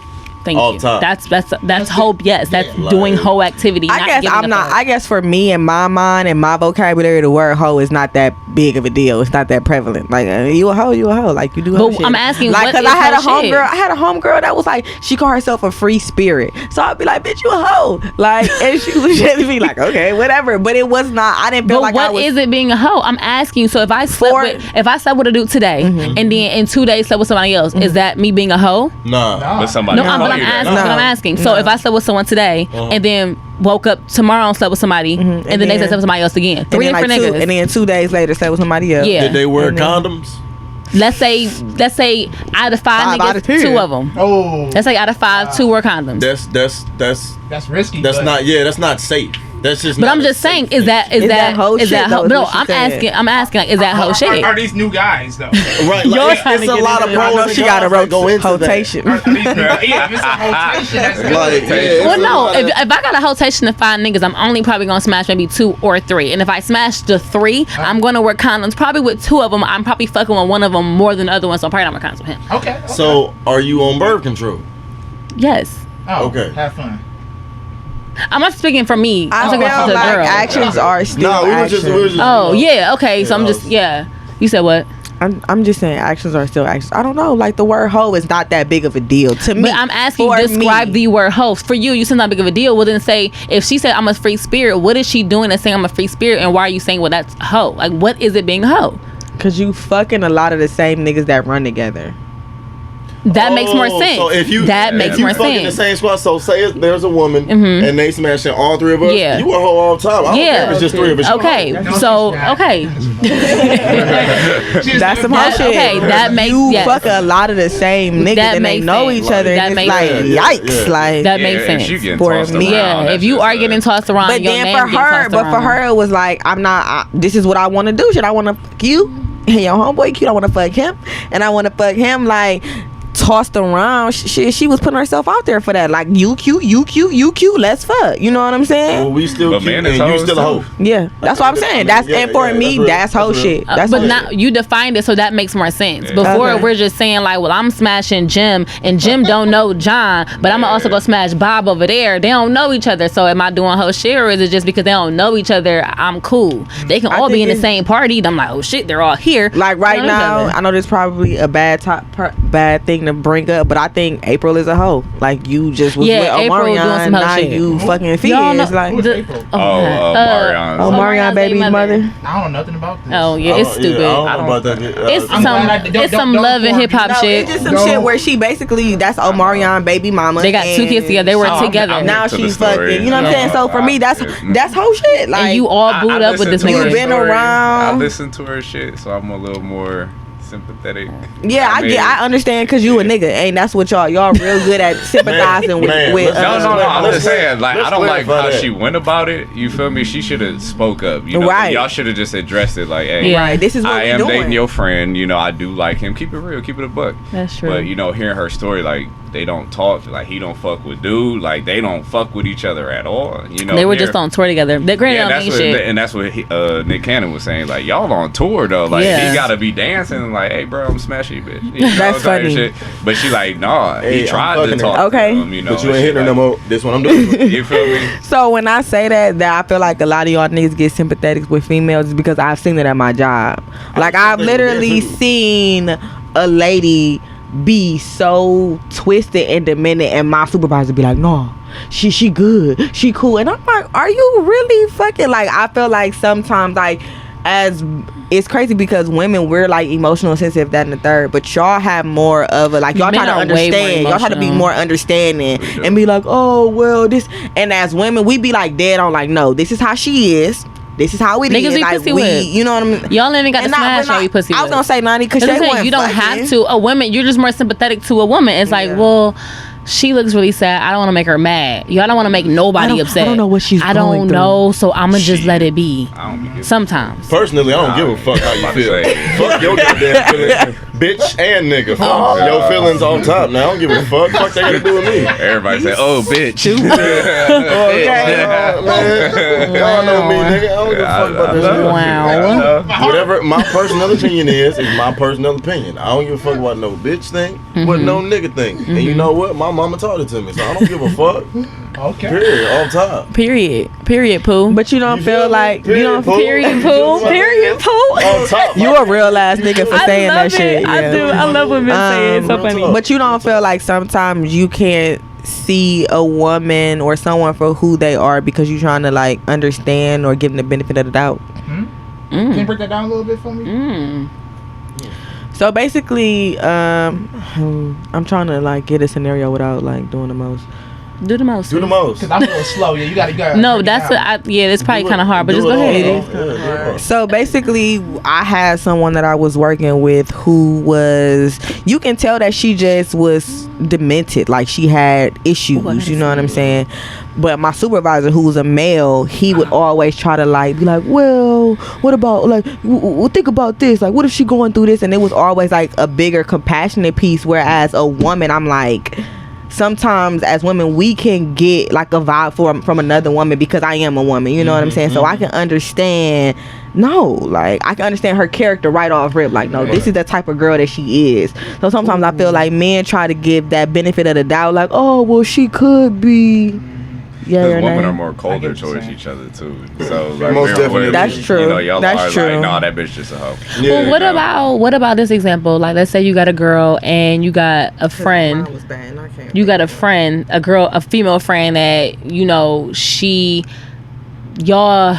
Thank all you. the time. That's hope. Yes, that's Yeah, doing like- hoe activity. I guess giving I'm a not. fuck. I guess for me and my mind and my vocabulary, the word hoe is not that big of a deal. It's not that prevalent. Like you a hoe, you a hoe. Like you do. hoe But shit. I'm asking, like, what cause is I had a hoe shit? homegirl. I had a homegirl that was like, she called herself a free spirit. So I'd be like, bitch, you a hoe. Like, and she would just be like, okay, whatever. But it was not. I didn't feel But like what I was. is it being a hoe? I'm asking. So if I slept with a dude today and then in 2 days slept with somebody else, is that me being a hoe? Nah. But somebody No, but call I'm you that. asking. But I'm asking. So if I slept with someone today and then woke up tomorrow and slept with somebody and then they slept with somebody else again, and three then, different like, niggas. and then 2 days later, slept with somebody else. Yeah. Did they wear And then- condoms? Let's say out of five Five out niggas, of 10. 2 of them. Oh, Let's say out of 5, 2 were condoms. that's risky. That's but not. Yeah, that's not safe. That's just. But not I'm a just safe saying, thing. is that hoe shit, though, is No, what she I'm said. asking, like, is that hoe shit? Are these new guys though? Right? You're Like, trying it's to a get lot of into it. I pros know and she got a cons that go into that. rotation. Yeah, if it's a rotation, that's good. Like, yeah, it's Well, a no. lot of- If I got a rotation of 5 niggas, I'm only probably gonna smash maybe 2 or 3. And if I smash the 3, I'm gonna wear condoms. Probably with 2 of them, I'm probably fucking with one of them more than the other one. So I'm probably not wearing condoms with him. Okay. So, are you on birth control? Yes. Oh, okay. Have fun. I'm not speaking for me. I I'm feel talking for the like girl. actions are still No, we was just. Oh yeah, okay. So I'm just You said what? I'm just saying actions are still actions. I don't know. Like the word hoe is not that big of a deal to me. But I'm asking you, describe the word hoe. For you, you said not big of a deal. Well, then say, if she said I'm a free spirit, what is she doing to saying I'm a free spirit? And why are you saying, well, that's hoe? Like, what is it being a hoe? Because you fucking a lot of the same niggas that run together. That makes more sense. So if you makes more fucking sense. the same squad, so say there's a woman and they smashing all three of us. Yeah. You a hoe all the time. I don't care if it's just three of us. Okay, so okay. That's some hoe shit. Okay, that makes you fuck a lot of the same niggas That and they makes know sense. each other. That And it's makes like sense. yikes, like That makes If sense. she getting For tossed me. around, Yeah, that's if you just are getting tossed around, But your then name for getting her, tossed but for around. her it was like this is what I want to do. Shit, I want to fuck you and your homeboy cute. I want to fuck him and I want to fuck him like. Tossed around, she was putting herself out there for that. Like you cute, let's fuck. You know what I'm saying? Well, we still But cute man, and it's you hoes still a hoe. Yeah, that's what I'm saying. That's and for me, that's hoe shit. That's But hoe now shit. you defined it, so that makes more sense. Yeah. Before Okay. we're just saying like, well, I'm smashing Jim, and Jim don't know John, but I'm also gonna smash Bob over there. They don't know each other, so am I doing hoe shit, or is it just because they don't know each other? I'm cool. They can I all be think in the it's- same party. And I'm like, oh shit, they're all here. Like right They don't know each now, other. I know this probably a bad thing to bring up, but I think April is a hoe. Like you just was with April doing Omarion, some hoe now shit. you fucking Y'all know- Fizz. Like Who's the- April? Marion's. Omarion baby's mother. I don't know nothing about this. Oh yeah, it's stupid. I don't know about that. It's I'm glad I don't- it's some don't love and inform hip hop No, shit. it's just some No. shit where she basically that's Omarion baby mama. They got two and kids together. They were I'm- together. I'm- Now into the she's story. fucking. You know what I'm saying? So for me, that's whole shit. Like And you all booed up with this listened to her nigga. You been around. I listen to her shit, so I'm a little more sympathetic. yeah, I understand because you a nigga, and that's what y'all real good at sympathizing with. man, with let's- No, I'm Let's just saying, like, let's I don't like clarify how that. she went about it. You feel me? She should have spoke up. You know, Right. y'all should have just addressed it. Like, hey, Yeah. Right, this is what I we am doing. dating your friend. You know, I do like him. Keep it real. Keep it a buck. That's true. But you know, hearing her story, like they don't talk. Like he don't fuck with dude. Like they don't fuck with each other at all. You know, They were just on tour together. They granted Yeah, don't that's mean what, shit. and that's what Nick Cannon was saying. Like y'all on tour though. Like Yeah. he gotta be dancing. Like, hey, bro, I'm smashing you, bitch. You know, That's type funny. Shit. But she like, nah. Hey, He I'm tried to fucking talk. her. Okay. To him, you know, But you and ain't shit hitting her no like- more. This what I'm doing. You feel me? So when I say that I feel like a lot of y'all niggas get sympathetic with females is because I've seen it at my job. Like I've literally seen a lady be so twisted and demented, and my supervisor be like, "No, she good, she cool," and I'm like, "Are you really fucking?" Like I feel like sometimes like. As it's crazy because women, we're like emotional, sensitive, that and the third, but y'all have more of a like y'all Men try to are way more understand, y'all try to be emotional. more understanding We do. and be like, oh well this, and as women we be like dead on like, no, this is how she is, this is how it Niggas is. be like pussy we whipped. you know what I mean. Y'all ain't even got to And smash y'all, you pussy I was whipped. gonna say 90 because That's what they I'm saying, weren't you don't fucking. have to. A woman, you're just more sympathetic to a woman. It's like, Yeah. well, she looks really sad. I don't want to make her mad. Y'all don't want to make nobody upset. I don't know what she's I going don't through. know, so I'ma just Shit. let it be. I don't be giving. Sometimes. Personally, I don't give a fuck how you about to feel. say. Fuck your goddamn feelings, bitch and nigga. Fuck your feelings on top. Now I don't give a fuck. Fuck they gotta do with me. Everybody say, "Oh, bitch." Man, y'all know me, nigga. I don't give a fuck about this shit. Wow. Whatever my personal opinion is my personal opinion. I don't give a fuck what no bitch think, what no nigga think. And you know what? My mama taught it to me, so I don't give a fuck. Okay. Period. On top. Period, poo. But you don't You feel feel me? like you don't Pooh. Period, poo. Period, poo. On top. you a real ass nigga for I saying love that it. shit. I yeah. do. I love when men say it. It's so real funny. talk. But you don't feel like sometimes you can't see a woman or someone for who they are because you're trying to like understand or give them the benefit of the doubt. Can you break that down a little bit for me? Mm. So basically, I'm trying to like get a scenario without like doing the most. Do the most. Do the most. Because I'm a little slow. Yeah, you gotta. No, break it that's down. it's probably kind of hard, but Do just go it all, ahead. though. Yeah, do it all. So basically, I had someone that I was working with who was, you can tell that she just was demented, like she had issues, you know what I'm saying? But my supervisor, who was a male, he would always try to like be like, well, what about like, think about this, like what if she going through this? And it was always like a bigger compassionate piece, whereas a woman, I'm like, sometimes as women we can get like a vibe from another woman because I am a woman, you know what I'm saying? So I can understand, I can understand her character right off rip, like, no, this is the type of girl that she is. So sometimes I feel like men try to give that benefit of the doubt, like, oh well, she could be Yeah, your women name. are more I colder get what you're towards saying. each other too. So like, Most definitely. That's true. You know, y'all That's are true. like, nah, that bitch just a hoe. Well, what about this example? Like, let's say you got a girl and you got a friend. You got a friend, a female friend that y'all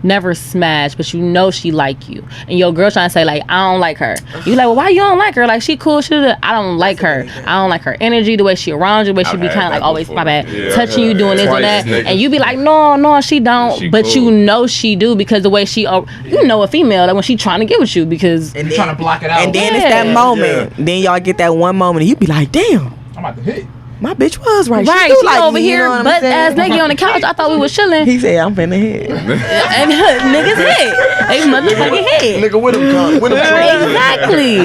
never smash, but she like you, and your girl trying to say like, I don't like her. You like, well, why you don't like her? Like, she cool, I don't like her. I don't like her energy, the way she around you, the way she be kind of like always my bad, touching you, doing this and that, and you be like, no, she don't, but cool. you know she do, because the way she, you know, a female like when she trying to get with you, because You're trying to block it out. And then it's that moment. Then y'all get that one moment, and you be like, damn, I'm about to hit. my bitch was right. right, do she like over me, here, you know what I'm butt ass saying? nigga on the couch. I thought we was chilling, He said, I'm finna hit. and niggas hit, they motherfucking hit. Nigga, with him, with him. Exactly.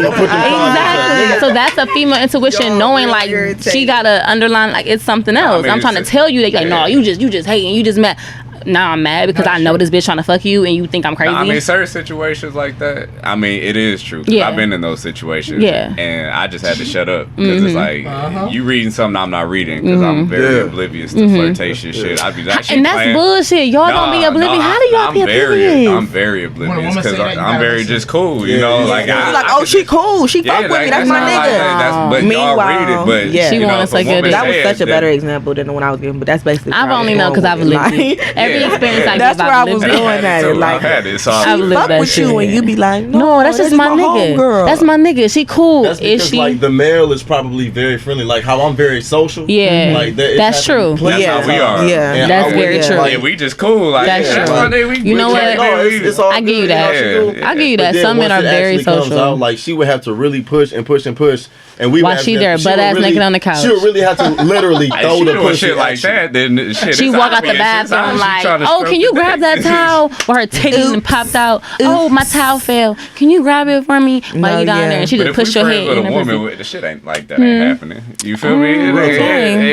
So that's a female intuition, knowing like she got a underline, like it's something else. mean, I'm trying to tell you that, like, no, you just hating, you just mad. Now I'm mad because I know this bitch trying to fuck you and you think I'm crazy. I mean, certain situations like that, I mean, it is true. 'Cause Yeah. I've been in those situations. Yeah. And I just had to shut up. Because it's like, you reading something I'm not reading. Because I'm very oblivious to flirtation shit. I'd be like, And that's bullshit. Y'all don't be oblivious. How do y'all be oblivious? I'm very oblivious. woman Because say that, you I'm gotta very listen. just cool. You know, like, You like, oh, she cool. She fuck with me. That's my nigga. But y'all read it. But yeah. She you know, wanna if a suck your woman dick. That was says such a that- better example than the one I was giving, but that's basically. I've where I only was known because going I've with lived it. it. Every experience I That's give, where I I've was lived it. going at it. Like, I had it. So I've she lived fuck that with shit. you, and you be like, No, that's just my nigga. homegirl. That's my nigga. She cool. That's Is because she? like the male is probably very friendly. Like how I'm very social. Yeah. Like that, That's true. That's Yeah. how we are. Yeah. And That's I very wouldn't, true. like, Yeah, we just cool. Like, That's yeah, true. my day, we- You know we what? can't No, do it's all I give you good, that. know, she cool. I give you But that. then Some men once are it very actually comes social. out, like she would have to really push and push and push, and we While would have she to- there, she butt would ass really- naked on the couch. She would really have to literally Hey, throw she the doing pussy shit like at you. that, then shit. She it's walk out the obvious. It's bathroom obvious she like, trying to oh, stroke can you the grab dick. that towel? Or her titties and popped out. Oh, my towel fell. Can you grab it for me? While No, you down yeah. there, and she But just if we push your friends head with in a her woman, pussy. the shit ain't like that. Ain't happening. You feel me?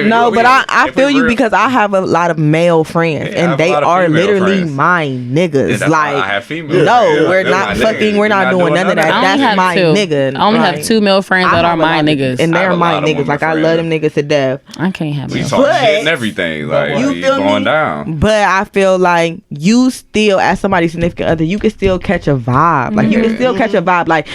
No, but I feel you because I have a lot of male friends, Yeah, I have and a they lot of are female literally friends. my niggas. That's why I Like, have female no, friends. we're They're not my fucking. niggas. We're not doing none of that. I only That's have my two. nigga. I only have Like, two male friends that I are have a my lot of- niggas. and I they're have a my lot of niggas. women Like, I love them niggas to death. I can't have We no. talk But- shit and everything. Like, You we feel me? going down. But I feel like you still, as somebody's significant other, you can still catch a vibe. Like, you can still catch a vibe. Like,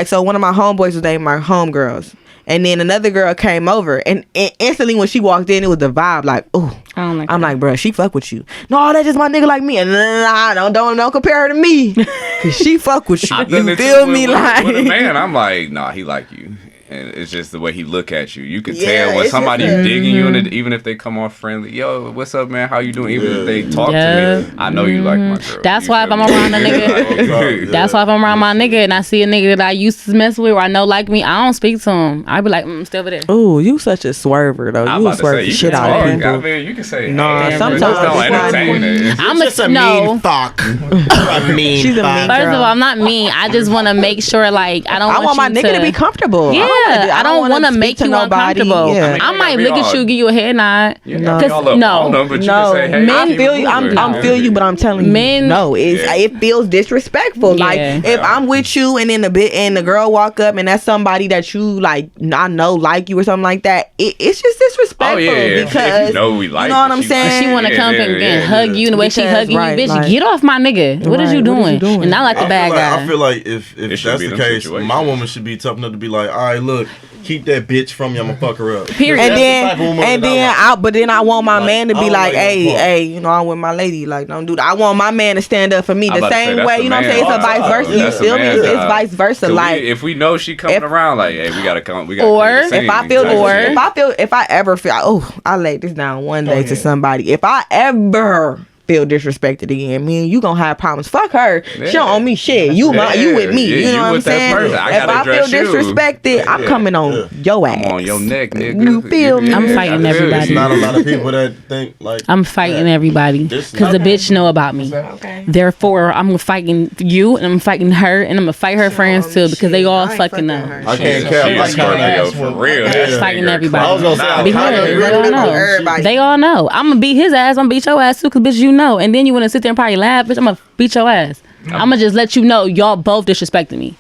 so one of my homeboys was named my homegirls. And then another girl came over, and instantly when she walked in, it was the vibe. Like, ooh, I don't like I'm that. like, bruh, she fuck with you. No, that's just my nigga like me. And nah, don't compare her to me, cause she fuck with you. I've done You it feel too me? with Like, a man, I'm like, nah, he like you. And it's just the way he look at you. You can Yeah, tell when it's somebody's just digging you, and even if they come off friendly, yo, what's up, man? How you doing? Even if they talk Yeah. to me, I know you like my girl. That's You why if feel I'm me? around a nigga, that's why if I'm around my nigga and I see a nigga that I used to mess with or I know like me, I don't speak to him. I be like, stay over there. ooh, you such a swerver though. I'm You about to swerve say, the you shit can out talk. of people. I mean, you can say, Nah, hey, sometimes but just don't it's not entertain it. I'm Just a mean fuck. A mean She's a fuck. mean First of girl. all, I'm not mean. I just want to make sure, like, I don't I want my you nigga to be comfortable. Yeah, I don't wanna want to speak make to you nobody. uncomfortable. Yeah. I might we look at all- you, give you a head nod. Yeah, No. we all up No. on them, but you No, can say, hey, I men feel you. I feel you, but I'm telling you, Men- no, it feels disrespectful. Yeah. Like if I'm with you and then the girl walk up and that's somebody that you like, I know like you or something like that. It's just disrespectful Oh, yeah, if because you know we like you know what it, I'm she saying. like She want to Yeah, come yeah, and yeah, hug you and the way she Because, hugging right, you, bitch. like- Get off my nigga. What is Right, you what is doing? you doing? And not like the bad guy. I feel like if It should that's be the them case, situations. my woman should be tough enough to be like, all right, look, keep that bitch from you. I'm gonna fuck her up. Period. And That's the type of woman then, that I like. but then I want my Like, man to I be don't like, like no hey, punk. hey, you know, I'm with my lady. Like, don't do that. I want my man to stand up for me I'm the about to say, same that's way. the You know what I'm saying? It's a man's vice job. versa. You That's the feel me? man's It's job. vice versa. So Like, if we know she coming if- around, like, hey, we gotta come. We gotta Or clear the scene. if I feel, Exactly. if I ever feel, oh, I laid this down one day to somebody. If I ever feel disrespected again, me and you gonna have problems. Fuck her. She don't owe me shit. You with me. Yeah, You you know what I'm with that saying? person. I If gotta I feel address you. disrespected, I'm coming on your ass. I'm on your neck, nigga. You feel me? I'm fighting I feel you. everybody. It's not a lot of people that think like I'm fighting everybody This- because the bitch know about me. Okay. Therefore, I'm fighting you and I'm fighting her and I'm gonna fight her friends too because they all fucking know. I can't She cap a like smart that. nigga for real. I'm That fighting nigga everybody. I was gonna say, clown. Because I they can't all know. Everybody. They all know. I'm gonna beat his ass. I'm gonna beat your ass too, cause bitch, you know. And then you wanna sit there and probably laugh, bitch. I'm gonna beat your ass. I'm gonna just let you know y'all both disrespecting me.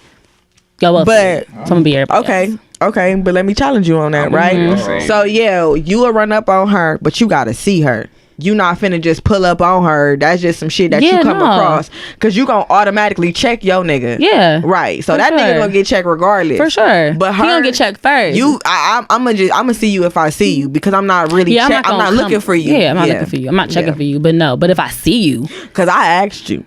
Y'all both. But- so I'm gonna be everybody. Okay, but let me challenge you on that, right? Mhm. So yeah, you will run up on her, but you gotta see her. You not finna just pull up on her. That's just some shit that you come across, cause you gonna automatically check your nigga. Yeah, right. So that nigga gonna get checked regardless, for sure. But he gonna get checked first. I'm gonna see you if I see you, because I'm not really. Yeah, I'm not looking for you. Yeah, I'm not looking for you. I'm not checking for you. But no, but if I see you, cause I asked you,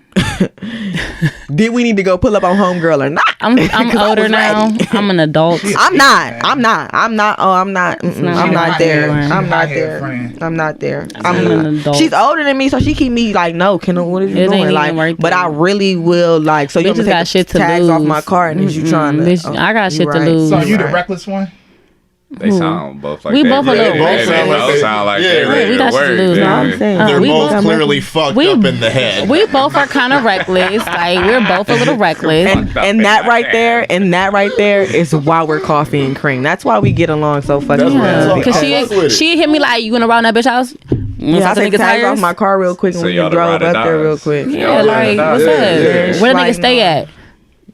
did we need to go pull up on homegirl or not? I'm older now. I'm an adult. I'm not. Oh, I'm not. I'm not there. I'm not there. I'm not there. I'm an adult. She's older than me, so she keep me like, no, Kendall, what are you doing? Like, but I really will like. So you just got shit to tags lose off my car, and is you trying to? Bitch, I got shit to lose. So you the reckless one? They sound both like we they both a ready. little. They both sound like they ready we to got shit to work. lose. Yeah. I'm saying They're we both both- clearly fucked we- up in the head. We both are kind of reckless. Like we're both a little reckless. and that right there, is why we're coffee and cream. That's why we get along so fucking well. Because she hit me like, you gonna round that bitch house? Yeah, I take tags off my car real quick, and So we y'all drove the up there ride or real dies. quick. Yeah, like what's up? Where the Like, nigga stay at?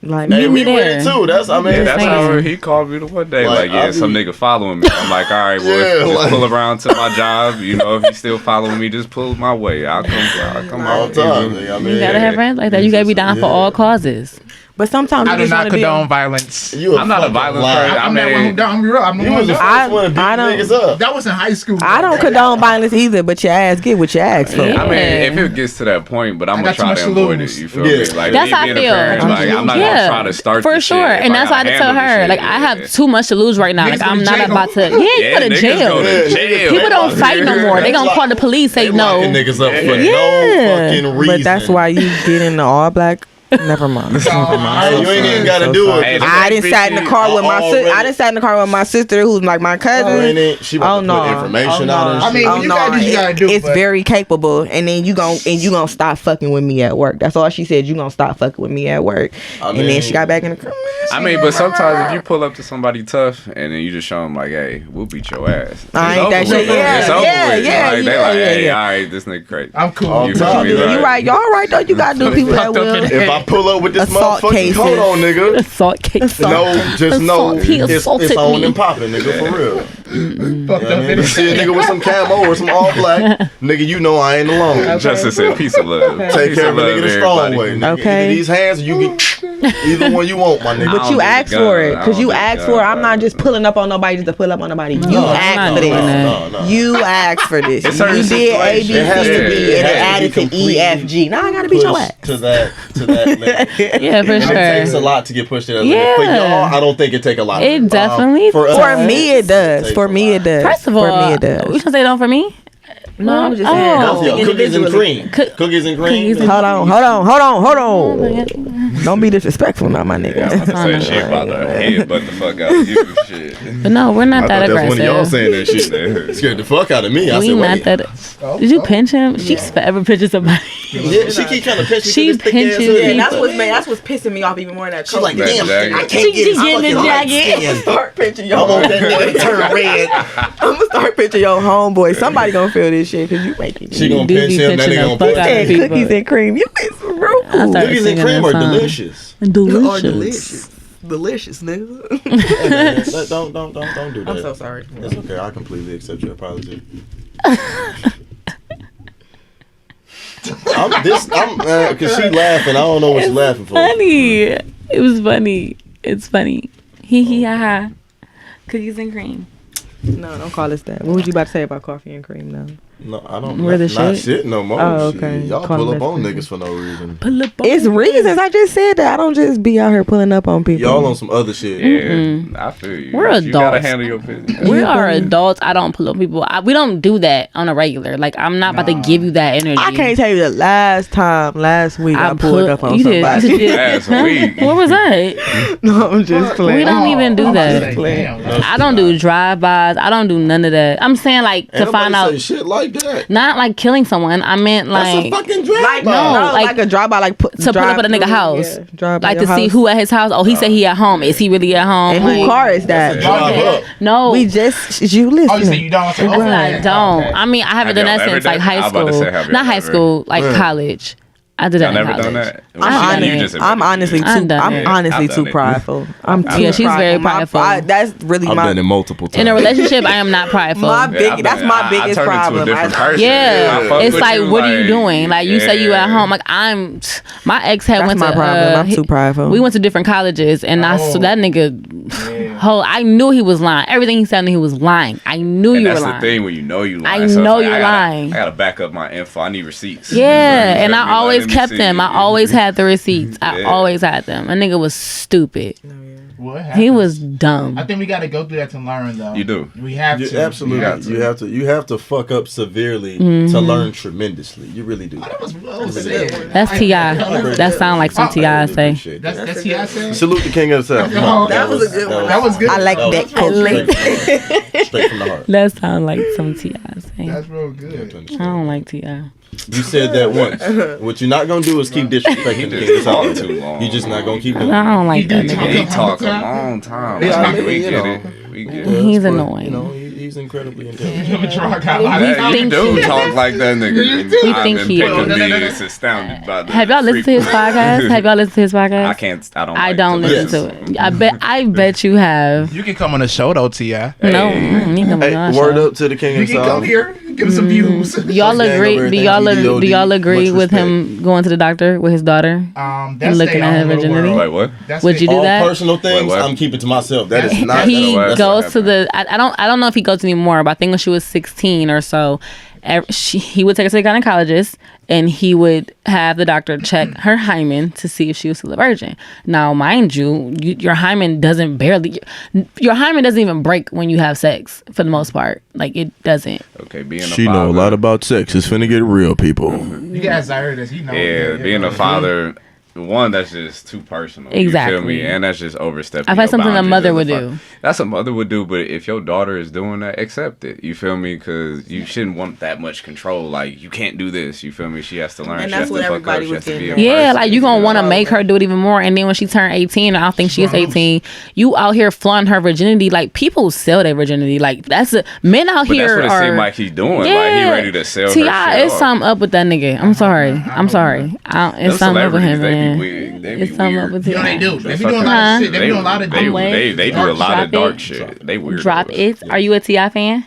Like, Hey, Meet we me with there. it too. That's That's saying. how he called me the one day. Like, Like, yeah, I some be- nigga following me. I'm like, all right, well, Yeah, just like- pull around to my job. You know, if you still following me, just pull my way. I'll come all out. the time. I mean, You gotta have friends like that. You gotta be down for all causes. but sometimes I you do just not wanna be condone violence. I'm not a violent person. I'm that one who don't. I'm real. I'm the You one was the that. first one to beat I don't- niggas up. That was in high school. I don't condone violence either, but your ass get what you ask for. Yeah. I mean, if it gets to that point, but I'm I gonna got too try much to to avoid lose. it. You feel Yeah. me? Like That's me how I being a feel. parent, like, I'm not gonna try to start for the sure. shit if And I that's why I gotta tell handle the her, shit. like, I Yeah. have too much to lose right now. Niggas Like, go I'm to not jail. about to. Yeah, you Yeah, go to niggas jail. go to jail. People don't fight no more. They gonna call the police. Say They locking no. niggas up for Yeah. no fucking reason. But that's why you get in the all black. Never mind. Hey, you ain't even gotta do it. Hey, I didn't sat in the car with my Already- sister. I didn't sat in the car with my sister, who's like my cousin. She about to put information out and I mean, shit. when you gotta do, you gotta do. It's but very capable, and then you gonna stop fucking with me at work. That's all she said. You gonna stop fucking with me at work, and then she got back in the car. I mean, but sometimes if you pull up to somebody tough and then you just show them like, "Hey, we'll beat your ass." I ain't It's that over shit. with. Yeah, It's over yeah, with. yeah, Like, they yeah, like, yeah, "Hey, yeah. all right, this nigga crazy." I'm cool. All You time. feel me? You right. Y'all right though. You gotta do people that will. If I pull up with this Assault motherfucker, cases. hold on, nigga. Assault case. No, just know He it's assaulted on me. and popping, nigga, for real. Fucked You know up what I mean? in You see a nigga with some camo or some all black, nigga, you know I ain't alone. Justice and peace of love. Take Peace care of a love, nigga the strong everybody. way. Nigga. Okay. Either these hands or you get either one you want, my nigga. But you do ask the for gun. it, I cause don't you do the ask gun, for it. I'm but- not just pulling up on nobody just to pull up on nobody. You I'm ask not for doing this. that. No. You asked for this. It's You certain did A, B, C, situations. has to and be- D, it and has it to added be to E, completely F, G. Now I gotta beat your ass. to that level. Yeah, for And it takes a sure. lot to get pushed to that level. For Yeah. y'all, I don't think it take a lot. It definitely for us, For me, it does. takes For a me, lot. it does. First of all, for me, it you does. gonna say don't for me? No, I'm just Oh. saying. Yo, cookies and cream. Cookies and cream. Cookies and- Hold on. Don't be disrespectful, not my I'm nigga. about to say shit about the head, but the fuck out of you, shit. But no, we're not I that thought that's one of y'all aggressive. saying that shit. Scared the fuck out of me. I We said, not wait. that. Did you pinch him? She's forever pinching somebody. Yeah, she keep trying to pinch me. She to this thick ass pinches hoodie. people. That's what's pissing me off even more than that. She like, That damn, jacket. I can't She get his getting the fucking light jacket. skin. Start pinching I your want that nigga to turn red. I'm gonna start pinching your homeboy. Somebody gonna feel this shit because you making She it. gonna do pinch be him, that pinching nigga the gonna fuck out pinch of him. people. Cookies and cream. You is rude. I started Cookies and singing cream that are song. delicious. Delicious. Delicious, nigga. Don't do that. I'm so sorry. It's okay. I completely accept your apology. Cause she laughing. I don't know what she's laughing for. Funny. It was funny. It's funny. Hee hee ha ha. Cookies and cream. No, don't call us that. What was you about to say about coffee and cream, though? No, I don't. We're the not shit? shit no more. Oh, okay. Shit. Y'all Call pull them up on that. niggas for no reason. Pull up on It's me. reasons. I just said that. I don't just be out here pulling up on people. Y'all on some other shit. Yeah, I feel you. We're You gotta adults. handle your business. We are adults. I don't pull up people. We don't do that on a regular. Like, I'm not about to give you that energy. I can't tell you the last week I pulled up on you did. somebody. You did. Last Huh? week. What was that? No, I'm just playing. We don't even do I'm about to that. say, damn. I don't do drive-bys. I don't do none of that. I'm saying, like, Ain't to find nobody out. say shit like that. Not like killing someone. I meant That's a like fucking drive. Like No, like like a drive by, like to pull up at a nigga house. Drive by like your to see house. who at his house. Oh, he said he at home. Is he really at home? and Like, who car is that? Drive up. No, We just you Oh, you say listening. you don't? I Okay. don't. Okay. I mean, I haven't Have done y'all that ever since like done- high I was about to school. say, have y'all Not high ever- school, like Yeah. college. I did that Y'all in never done college. that? I'm honestly I've too. done it. I'm honestly I've done too it. prideful. I'm too. Yeah, she's very prideful. prideful. That's really I've my done it multiple times. In a relationship, I am not prideful. That's my biggest problem. Yeah, it's like, what are you doing? Like, you say you at home. Like, my ex had That's went my to. problem. I'm too prideful. We went to different colleges, and so that nigga, I knew he was lying. Everything he said, he was lying. I knew you were lying. That's the thing when you know you lying. I know you're lying. I gotta back up my info. I need receipts. Yeah, and I always kept them. I always had the receipts. I always had them. A nigga was stupid. He was dumb. I think we got to go through that to learn, though. You do. We have You to. absolutely. You have to fuck up severely to learn tremendously. You really do. That's T.I. That sound like some T.I. say. That's T.I. say? Salute the king of the south. That was a good one. That was good. I like that. Straight from the heart. That sound like some T.I. say. That's real good. I don't like T.I. You said that once. What you're not gonna do is keep disrespecting the king of the south. Too long. You're just not gonna keep doing I it. don't like that nigga. He talk a long time. Yeah, I mean, we you get know. it. We get it. He's But, annoying. You know, he's incredibly intelligent. You You do talk like that nigga. We think he is. Is astounded by the Have y'all listened to his podcast? Have y'all listened to his podcast? I can't. I don't. I like don't listen to it. I bet you have. You can come on the show, though, T.I. No, you can Hey, word up to the king You of the can come south. here, give us some views. Do y'all Gang agree? over Do everything, y'all GDOD, agree much with him going to the doctor with his daughter? That's looking their at her own little virginity? world. Wait, what? That's Would you their- do All that? personal things, Wait, what? I'm keeping to myself. That is not. He that's goes what to the. I don't know if he goes anymore, but I think when she was 16 or so, he would take her to the gynecologist, and he would have the doctor check her hymen to see if she was still a virgin. Now, mind you, your hymen doesn't even break when you have sex for the most part. Like, it doesn't. Okay, being a She father. know a lot about sex. It's finna get real, people. You guys heard this. You know. Yeah, being a father. One, that's just too personal. Exactly. You feel me? And that's just overstepping. I feel like your something a boundaries mother as would father. do. That's a mother would do, but if your daughter is doing that, accept it. You feel me? Because you shouldn't want that much control. Like, you can't do this. You feel me? She has to learn. And She that's has what to fuck everybody up. She was has to be a getting at. Yeah, person. like, you're going to want to make her do it even more. And then when she turned 18, I think she is 18, you out here flaunting her virginity. Like, people sell their virginity. Like, men out But here that's what it are. seemed like he's doing. Yeah. Like, he ready to sell her T.I. shit It's off. something up with that nigga. I'm sorry. It's Them something up with him, celebrities, they be man. weird. They be It's something up weird. with You know they T.I. do. They be doing a lot of shit. They be doing a lot of They do a lot Drop of dark it. shit. They weird. Drop it. Are you a T.I. fan?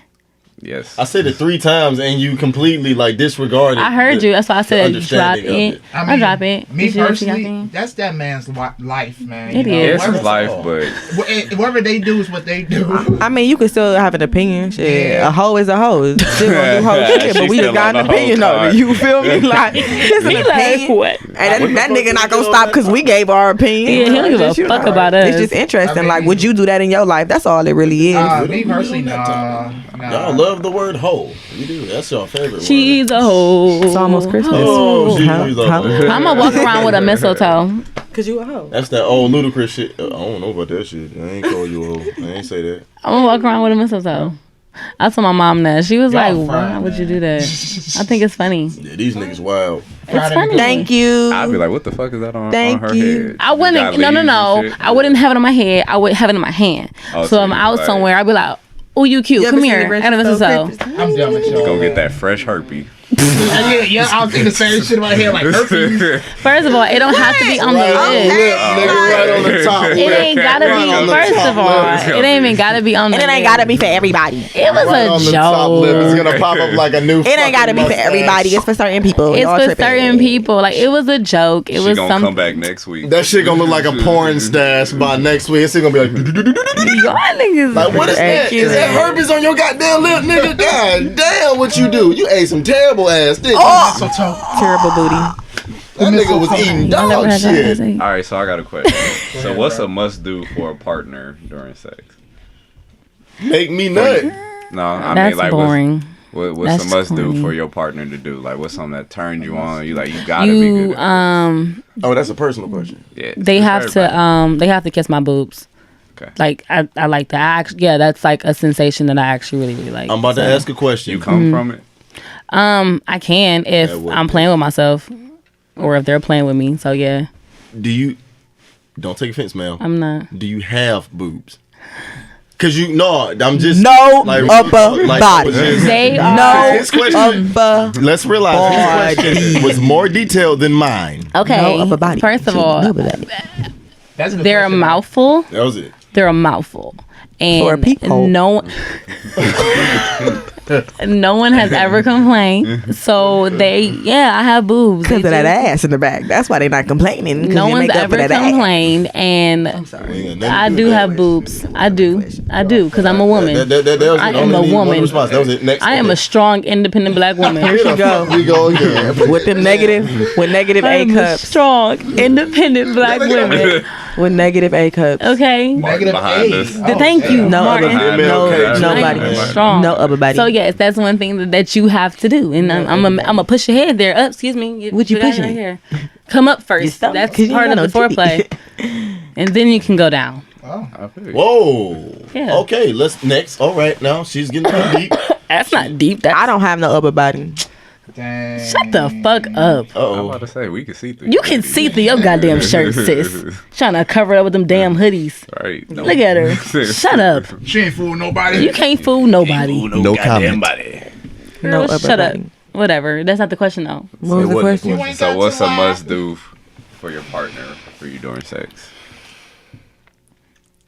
Yes. I said it 3 times and you completely like disregarded. I heard you. That's why I the said drop understanding of it. it. I drop it. Me Is you a T.I. personally, fan? that's that man's life, man. It you know? is. It's his life, but Whatever they do is what they do. I mean, you can still have an opinion. Shit, Yeah. a hoe is a hoe. Still gonna do hoe shit, but She we still just got on an the hoe opinion on card. it. You feel me? Like, it's an He like, opinion. what? Hey, that nigga not gonna stop because we gave our opinion. Yeah, he don't give a Just, you fuck know, about us. It's just interesting. I mean- Like, would you do that in your life? That's all it really is. Me personally, nah. Y'all love the word hoe. You do. That's your favorite word. She's a hoe. It's almost Christmas. Oh, she's How- a how- hoe. I'm gonna walk around with a mistletoe. Cause you a hoe. That's that old ludicrous shit. I don't know about that shit. I ain't call you a hoe. I ain't say that. I'm gonna walk around with a mistletoe. I told my mom that. She was Y'all like, "Why fried, would you man. do that?" I think it's funny. Yeah, these niggas wild. It's funny. Thank you. I'd be like, what the fuck is that on Thank her you. head? I wouldn't. Got No. leaves and shit? I wouldn't have it on my head. I would have it in my hand. Oh, so so I'm you out like- somewhere. I'd be like, "Oh, you cute. You ever Come seen here." the Grinch And a Stole mistletoe. Christmas? I'm done with y'all. Go get that fresh herpy. Yeah, I was thinking the same shit in my head, like herpes. First of all, it don't have to be on the list. Right on the top. It ain't gotta Right on be. the First top of all, lip. it ain't even gotta be on the And it list. ain't gotta be for everybody. It was Right on a the top lip. It's joke. gonna pop up like a new. It ain't gotta be for everybody. It's for certain people. It's Y'all for tripping. certain people. Like, it was a joke. It She was gonna something. come back next week. That shit gonna look like a porn stash by next week. It's gonna be like. Y'all niggas. Like, what is that? Accurate. Is that herpes on your goddamn lip, nigga? God damn, what you do? You ate some terrible ass, didn't you? Mistletoe. Terrible booty. That nigga was eating Y'all never dog had that? shit. All right, so I got a question. So what's a must do for a partner during sex? Make me nut. No, I That's mean like boring. what's That's a must do corny. for your partner to do? Like what's something that turned you on? You like you gotta be You good. At Oh, that's a personal question. yeah, they it's have for everybody. to they have to kiss my boobs. Okay. Like, I like that. Yeah, that's like a sensation that I actually really, really like. I'm about to So, ask a question. You come from it. I can if At what I'm playing with myself, or if they're playing with me. So yeah, Do you? Don't take offense, ma'am. I'm not. Do you have boobs? Cause I'm just No like, upper body. They are. No His question. upper. Let's realize his question was more detailed than mine. Okay. No upper body. First of See, all, no upper body. That's they're a mouthful. That was it. They're a mouthful. For a And peephole. no one has ever complained. So I have boobs. Because They of that just- ass in the back. That's why they not complaining. No one's ever complained, and I do have boobs. I do, because I'm a woman. I am a woman. That was it. Next. I am a strong, independent black woman. Here you go. We go again. With negative I A am a cups. strong, independent black woman. With negative A cups. Okay. Negative behind A. us. Thank you, No Martin. upper, nobody. I am strong. No upper body. So yes, that's one thing that you have to do, and I'm gonna push your head there up. Excuse me. What you Get out pushing? here. Come up first. stomach, That's 'cause you part ain't of the got no foreplay, and then you can go down. Whoa. Yeah. Okay. Let's next. All right. Now she's getting too deep. That's not deep. I don't have no upper body. Dang. Shut the fuck up. I'm about to say we can see through. You can see through your goddamn shirt, sis. Trying to cover it up with them damn hoodies. Right. No. Look at her. Shut up. She ain't fooling nobody. You can't fool nobody. No comment. No Girl, upper shut up. body. Whatever. That's not the question though. What was the question? So what's a must do for your partner for you during sex?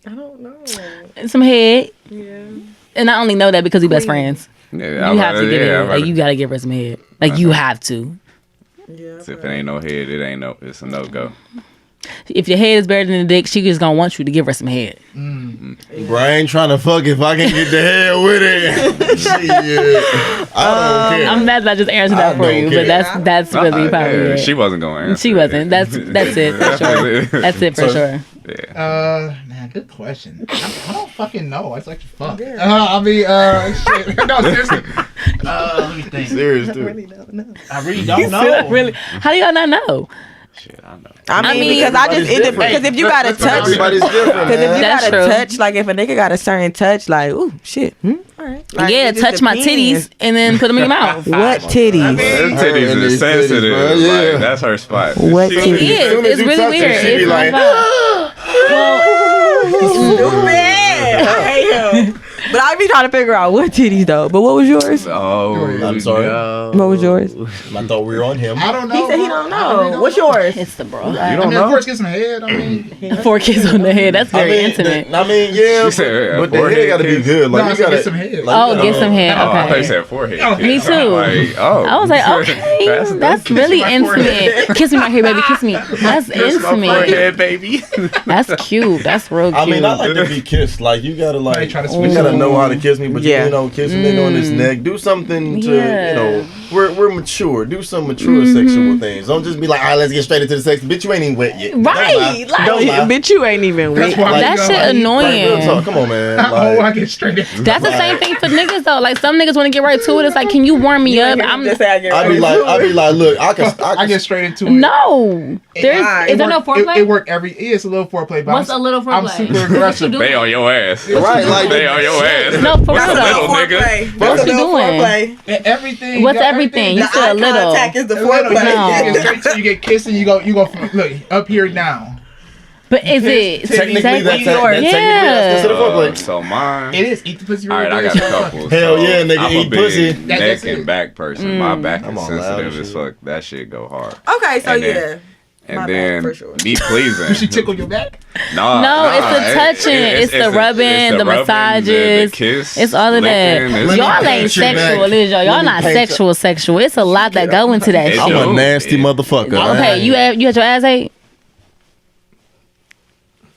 I don't know. Some head. Yeah. And I only know that because we best friends. Yeah, You have to give it. Like you gotta give her some head. Like you have to. So if it ain't no head, it's a no go. If your head is better than the dick, she just gonna want you to give her some head. Bro, I ain't trying to fuck if I can get the hell with it. Shit. I don't care. I'm mad that I just answered that I for don't you, care. but that's really probably it. She wasn't going to answer. She wasn't. That's it for sure. That's it for sure. Man, good question. I don't fucking know. I just like to fuck. Shit. No, seriously. Let me think. Serious, dude. I really don't know. Really? How do y'all not know? Shit, I know. I mean, because because if you got to touch, Everybody's different, because if you That's got to true. touch, like if a nigga got a certain touch, like ooh shit, all right. Like, Yeah, it just touch my depends. titties and then put them in your mouth. What titties? Them Her titties and is these sensitive. titties, bro, yeah. Like, that's her spot. What She- It titties? is. soon as It's you really touch her, weird. she be It's like, I hate him. But I be trying to figure out what titties though. But what was yours? Oh, I'm sorry. no. What was yours? I thought we were on him. I don't know. He said he don't know. What's yours? It's the bro. I don't mean, know? of course, get some head. I mean, 4 kids on the head. That's very intimate. Yeah, She said, but the forehead head got to be kiss. good. Like no, I you said gotta get some head. Oh, get some head. Oh, I thought you Okay. said forehead. Oh, Me kiss. too. Like, oh. I was like, okay, that's really my intimate. Kiss me right here, baby. Kiss me. That's Kiss my intimate. forehead, baby. That's cute. That's real cute. I mean, I like to be kissed. Like you gotta Might try to you switch gotta it. know how to kiss me, but Yeah. you know, kiss a nigga on his neck. Do something to Yeah. we're mature. Do some mature sexual things. Don't just be like, all right, let's get straight into the sex. Bitch, you ain't even wet yet. Don't Right, lie. like- Don't lie. Bitch, you ain't even That's with. why that shit Like, real annoying. talk. Come on, man. Oh, I Like, get straight into That's the same thing for niggas though. Like some niggas want to get right to it. It's like, can you warm me up? I I be like, look, I get straight into it. No. Nah, Is there no foreplay? It worked it's a little foreplay. But What's a little foreplay? I'm super aggressive. They on your ass. right, like They on your ass. No, for real That's a though. little nigga. What you doing? Everything. What's got everything? You The said a eye little. contact is the A little, No. you get straight to you get kissing. You go look up here now. But is it technically exactly that's yours? technically that's considered foreplay. So mine. It is eat the pussy. All right, I got a couple. Hell So, yeah, nigga, I'm eat a big pussy. neck That's and it. back person. My back I'm is all loud sensitive and as shit. fuck. That shit go hard. Okay, so And yeah. then- And My then back, for sure. me pleasing. She tickle your back. No, it's the touching, it's the rubbing, the massages, the kiss, it's all of that. licking, it's- Y'all paint ain't your back. sexual, is y'all? Y'all Let me not paint sexual. It's a lot that go into that It shit. I'm do. a nasty motherfucker. Okay, you had your ass ate?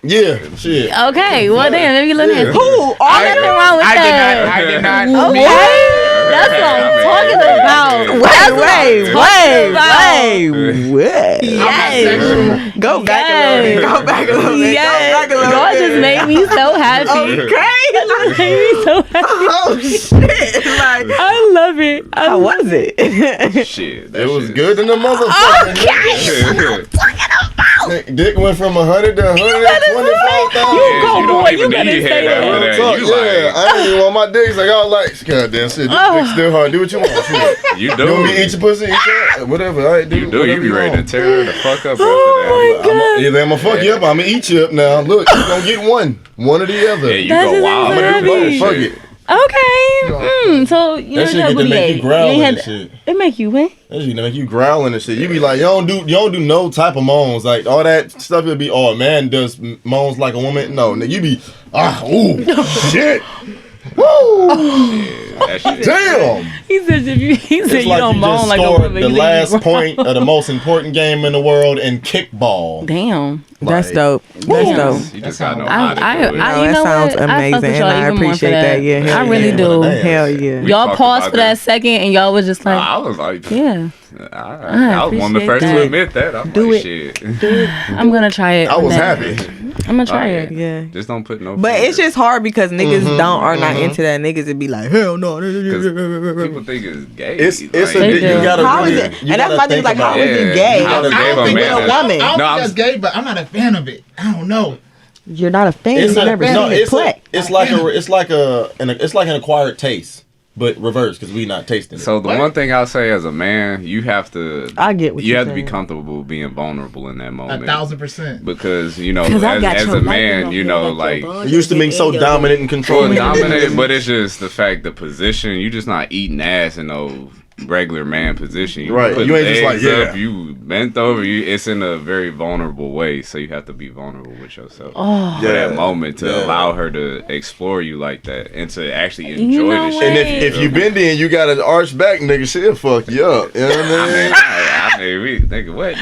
Yeah, shit. Okay, well then, let me look at Yeah. who? Nothing wrong with that. I did not. Okay, that's what I'm talking about. Wait. Yes. Go back a little bit. Go back a little bit. Yes. Go back a little Y'all bit. just made me so happy. Okay. Made me so happy. Oh shit! Like, I love it. how was it? Shit, It was good in the motherfucker. Okay. Dick went from 100 to 125,000. You go, you boy. don't You even better need say head after that. that. Talk, You yeah, I ain't even want my dicks. Like, I was like, goddamn shit, this dick's still hard. Do what you want. Shit. You You want me to do. eat your pussy? Eat that? Whatever. All right, do You do. whatever You be ready to want. tear her the fuck up after Oh that. Either I'm gonna fuck you up, or I'm gonna eat you up now. Look, you gonna get one or the other. Yeah, you That's go just wild. so I'm gonna do heavy. both. Fuck Shit. it. Okay. So you That know shit you get to booty make you ate. growling ain't and had- shit. It make you what? That shit make you growling and shit. You be like, you don't do no type of moans. Like all that stuff. It'd be, oh, a man does moans like a woman. No, you be, ooh, shit. Woo! That shit. Damn! He said you It's you like don't you moan just like a scored woman. the You last think you point of the most important game in the world in kickball. Damn. That's Like, dope. That's dope. You just gotta know how to do it. No, you that know sounds what? I fuck amazing, with and y'all I even more for appreciate that. Yeah, hell I really yeah. do. Hell yeah. We Y'all talked paused about for that that. second, and y'all was just like, I was like, yeah, I was one of the appreciate first that. to admit that. I'm Do like, it. shit. I'm gonna try it. I was Next. happy. I'm gonna try Oh, it. Yeah. Just don't put no. But it's just hard because niggas are not into that. Niggas would be like, hell no. people think it's gay. It's like, a They you do. gotta How is really, it? you And that's gotta my thing. think Like, how about is it. it gay? How Like, gay I of a don't think man with a is- woman. I don't No, think I'm that's gay, but I'm not a fan of it. I don't know. You're not a fan. It's You've never seen it play. it's like an acquired taste, but reverse because we not tasting it. So the one thing I'll say as a man, you have to. I get what you you're have to be saying. comfortable being vulnerable in that moment. 1,000%. Because you know, 'Cause I got as your a light man, on you here, know, like like. your It used to being so dominant and Well, controlling. dominant, but it's just the fact, the position. You just not eating ass in no regular man position. You Right, put you ain't just legs like, yeah. up, you bent over. It's in a very vulnerable way, so you have to be vulnerable with yourself Oh, for that moment to yeah. allow her to explore you like that and to actually enjoy You know the what? shit. And if you bend in, you got an arch back, nigga. She'll fuck you up. You know what I I mean, we nigga, what? I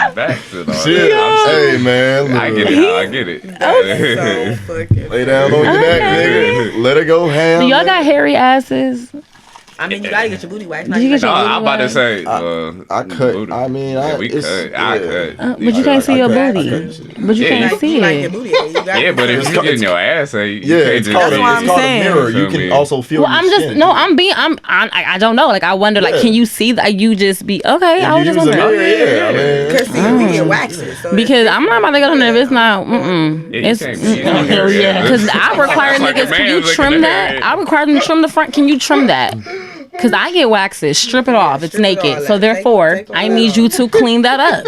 don't arch back to mean? the Shit. Hey man, I get look. it. I get it. Lay down on your neck, nigga. Let her go ham. do y'all got hairy asses? I mean, you gotta get your booty waxed. Did you get No, your booty I'm about to waxed? say. I cut. booty. I mean, Yeah, we it's- cut. yeah. I cut. But you can't see your booty. But you Yeah, can't see it. Yeah, but if you getting your ass ate, Yeah, it's called, That's what I'm it's called a saying. mirror. You Feel can me? also feel. Well, your I'm just skin. no. I don't know. Like I wonder. Like, Yeah. can you see that? You just be okay. If I was you just use a wondering mirror, yeah. I mean, Cause see, we get waxes. So because I'm not about to go in there if it's not. Yeah, you It's can't see no hair, yeah. because I require Like a niggas. Can man you looking trim at that? it. I require them to trim the front. Can you trim that? Because I get waxes. Strip it off. It's strip it naked. all So out. therefore, Take all I that need off. you to clean that up.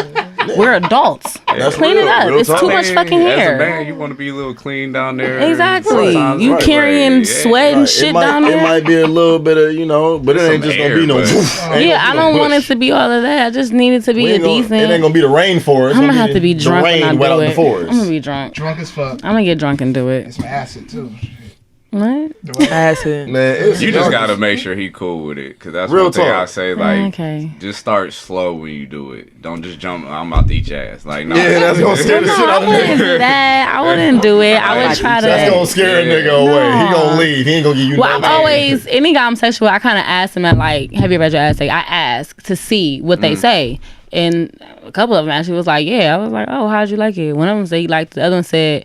We're adults. That's Clean real, it up. real It's talk. too much fucking As a hair. man, you want to be a little clean down there. Exactly. Sometimes, You right, carrying right, sweat and Right, shit it might, down It there. might be a little bit of, but it ain't Some just gonna be no. air, but- Ain't Yeah, I gonna be don't no want it bush. to be all of that. I just need it to be We a ain't gonna- decent. It ain't gonna be the rainforest. I'm gonna have to be drunk the rain when wet I out do the it. forest. I'm gonna be drunk. Drunk as fuck. I'm gonna get drunk and do it. It's some acid too. What? Acid. Man, it's You just gotta dark. make sure he cool with it, cause that's Real one thing talk. I say. Like, Okay. just start slow when you do it. Don't just jump. I'm about to eat your ass. Like, no. Yeah, that's gonna scare the No, shit out I of wouldn't nigga. do that. I wouldn't do it. I would try That's to. gonna scare a nigga away. He No. gonna leave. He ain't gonna give you Well, no I've time. always any guy I'm sexual. I kind of ask them at like, have you ever had your ass ate? I ask to see what they say, and a couple of them actually was like, yeah. I was like, oh, how'd you like it? One of them said he liked it. The other one said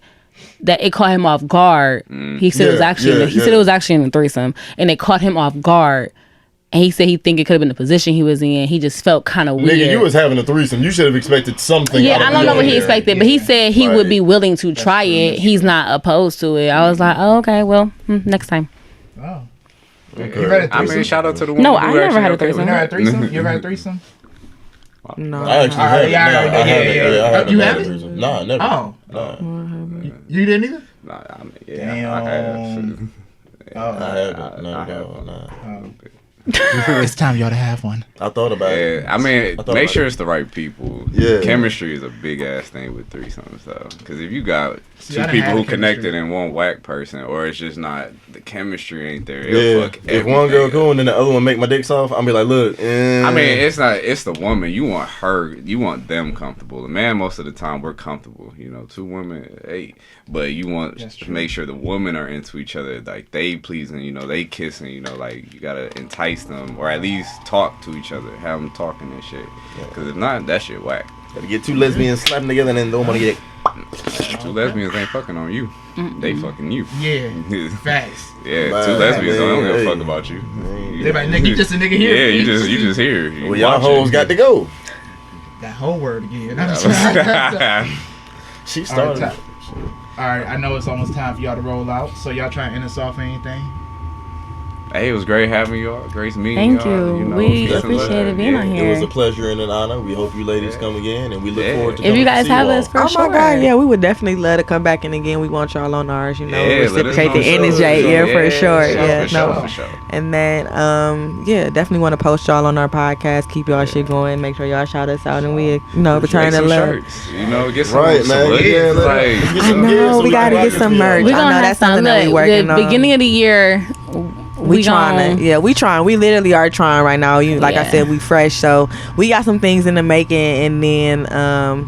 that it caught him off guard. He said it was Yeah, actually yeah, he said yeah. it was actually in a threesome, and it caught him off guard. And he said he think it could have been the position he was in. He just felt kind of weird. Nigga, you was having a threesome. You should have expected something. Yeah, out of I don't know your what he hair. expected, but he said he would be willing to try it. He's not opposed to it. I was like, oh, okay, well, next time. Oh. You ever had a I threesome? mean, shout out to the one. No, who I never actually had a okay with threesome. You it. never had a threesome? You ever had a threesome? No. I actually haven't. yeah, Nah, I I know, haven't. yeah. Yeah, I haven't You had a haven't? threesome. Nah, never. Oh. Nah, You didn't either? Nah, I mean, yeah, I have. I haven't. Nah. It's time y'all to have one. I thought about it. Yeah, I mean, thought make about sure it. it's the right people. Yeah. Chemistry is a big ass thing with threesomes, though. Because if you got See, two I done people had who chemistry. connected and one whack person, or it's just not, the chemistry ain't there. Yeah, It'll fuck if one girl everything cool up. and then the other one make my dick soft, I'll be like, look. I mean, it's not. It's the woman. You want her. You want them comfortable. The man, most of the time, we're comfortable. You know, two women, hey. But you want That's to true. make sure the women are into each other. Like they pleasing. You know, they kissing. You know, like you gotta entice them, or at least talk to each other. Have them talking and shit. Because if not, that shit whack. gotta get two lesbians slapping together and then don't want to get it. Two lesbians ain't fucking on you. They fucking you. Yeah. Facts. Yeah, Man, two lesbians don't give a hey. fuck about you. They like, nigga, you just a nigga here. Yeah, you just here. You Well, y'all watching. hoes got to go. That whole word again. She started. All right, I know it's almost time for y'all to roll out. So y'all trying to end us off or anything? Hey, it was great having y'all. Great meeting Thank y'all. you. know, We peace and appreciate love. it being on It here. was a pleasure and an honor. We hope you ladies come again, and we look forward to If coming you guys to see have you us all. for Oh sure. my God, yeah, we would definitely love to come back in again. We want y'all on ours, you know, Yeah, let us reciprocate know the for energy, sure. yeah, for sure, for yeah, sure, no. for sure. And then, yeah, definitely want to post y'all on our podcast. Keep y'all shit going. Make sure y'all shout us out, and we, return Make the some love. shirts, get some, Right, some man. hoodies, Yeah, like, get I some know gear so we gotta can get rock some it for merch. y'all. We're I gonna know have that's some. something that we Look, working the on. beginning of the year, We trying to, we trying. We literally are trying right now. Like I Yeah. said, we fresh, so we got some things in the making. And then,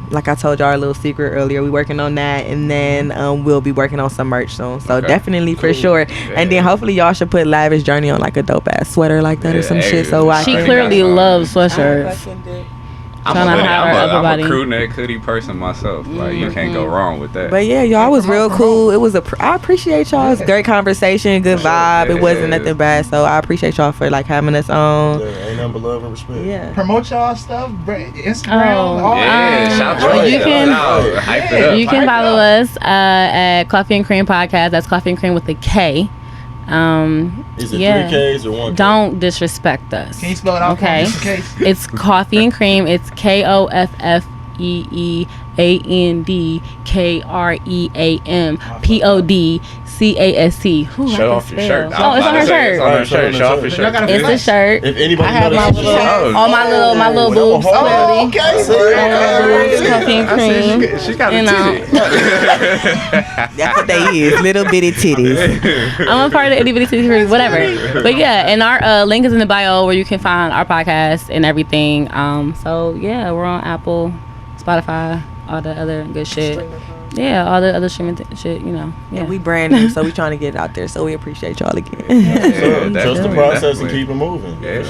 like I told y'all, our little secret earlier, we working on that, and then we'll be working on some merch soon. So Okay. definitely for sure. And then hopefully y'all should put Lavish Journey on like a dope ass sweater like that or some shit. So I She can. clearly loves sweatshirts. I'm Tryna hire I'm everybody. a crew neck hoodie person myself. Like, you can't go wrong with that. But yeah, y'all was real cool. It was I appreciate y'all. It was a great conversation, good vibe. It wasn't nothing bad. So I appreciate y'all for like having us on. Yeah, ain't nothing but love and respect. Yeah. Promote y'all stuff, Instagram. Oh, all Yeah, that. shout well, you can- out. Hype it up. You can Hype it follow up. us at Coffee and Cream Podcast. That's Coffee and Cream with a K. Is it Yeah. 3 Ks or 1 K? Don't disrespect us. Can you spell it out for me Okay. just in case? It's Coffee and Cream. It's KOFFEEANDKREAMPODCAST. Show off your shirt. Oh, it's on her shirt. It's on her shirt. Show off your shirt. It's a shirt. If anybody I have my notices- little, all my little boobs. Oh, clearly. okay. It's Coffee and Cream. She got a You know. titty. That's what they is. Little bitty titties. I'm a part of the Itty Bitty Titty Crew, whatever. But yeah, and our link is in the bio where you can find our podcast and everything. So yeah, we're on Apple, Spotify, all the other good shit. Yeah, all the other streaming shit, Yeah. We brand new, so we trying to get it out there. So we appreciate y'all again. Trust the process and keep it moving. Yeah.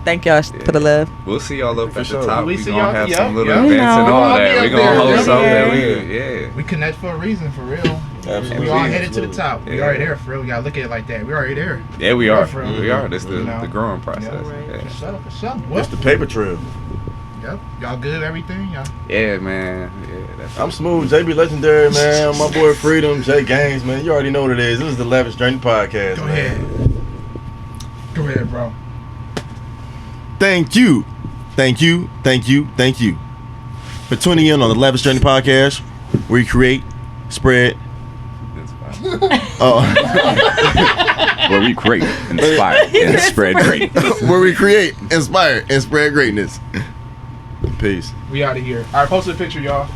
Thank y'all for the love. We'll see y'all up at the sure. top. We We see gonna y'all- have yeah, some little yeah. events and all I'll that. be We up gonna there. host something. We connect for a reason, for real. Absolutely. We all headed to the Absolutely. top. We Yeah. already there, for real. We gotta look at it like that. We already there. Yeah, we are. For real. We are. That's You know. the growing process. For sure, for sure. Well, It's the paper trail. yep. Y'all good? Everything? Y'all. Yeah, man. Yeah, that's I'm smooth. JB Legendary, man. My boy Freedom, Jay Gaines, man. You already know what it is. This is the Lavish Journey Podcast, Go man. ahead. Go ahead, bro. Thank you. Thank you. Thank you. Thank you for tuning in on the Lavish Journey Podcast, where you create, spread. where we create, inspire, and spread great. Where we create, inspire, and spread greatness. Peace. We out of here. All right, post a picture, y'all.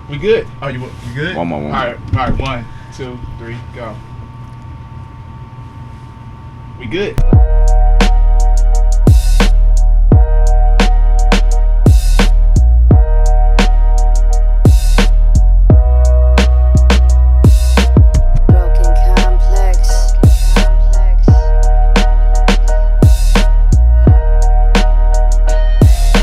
We good? Oh, you good? One more. All right. 1, 2, 3, go. We good.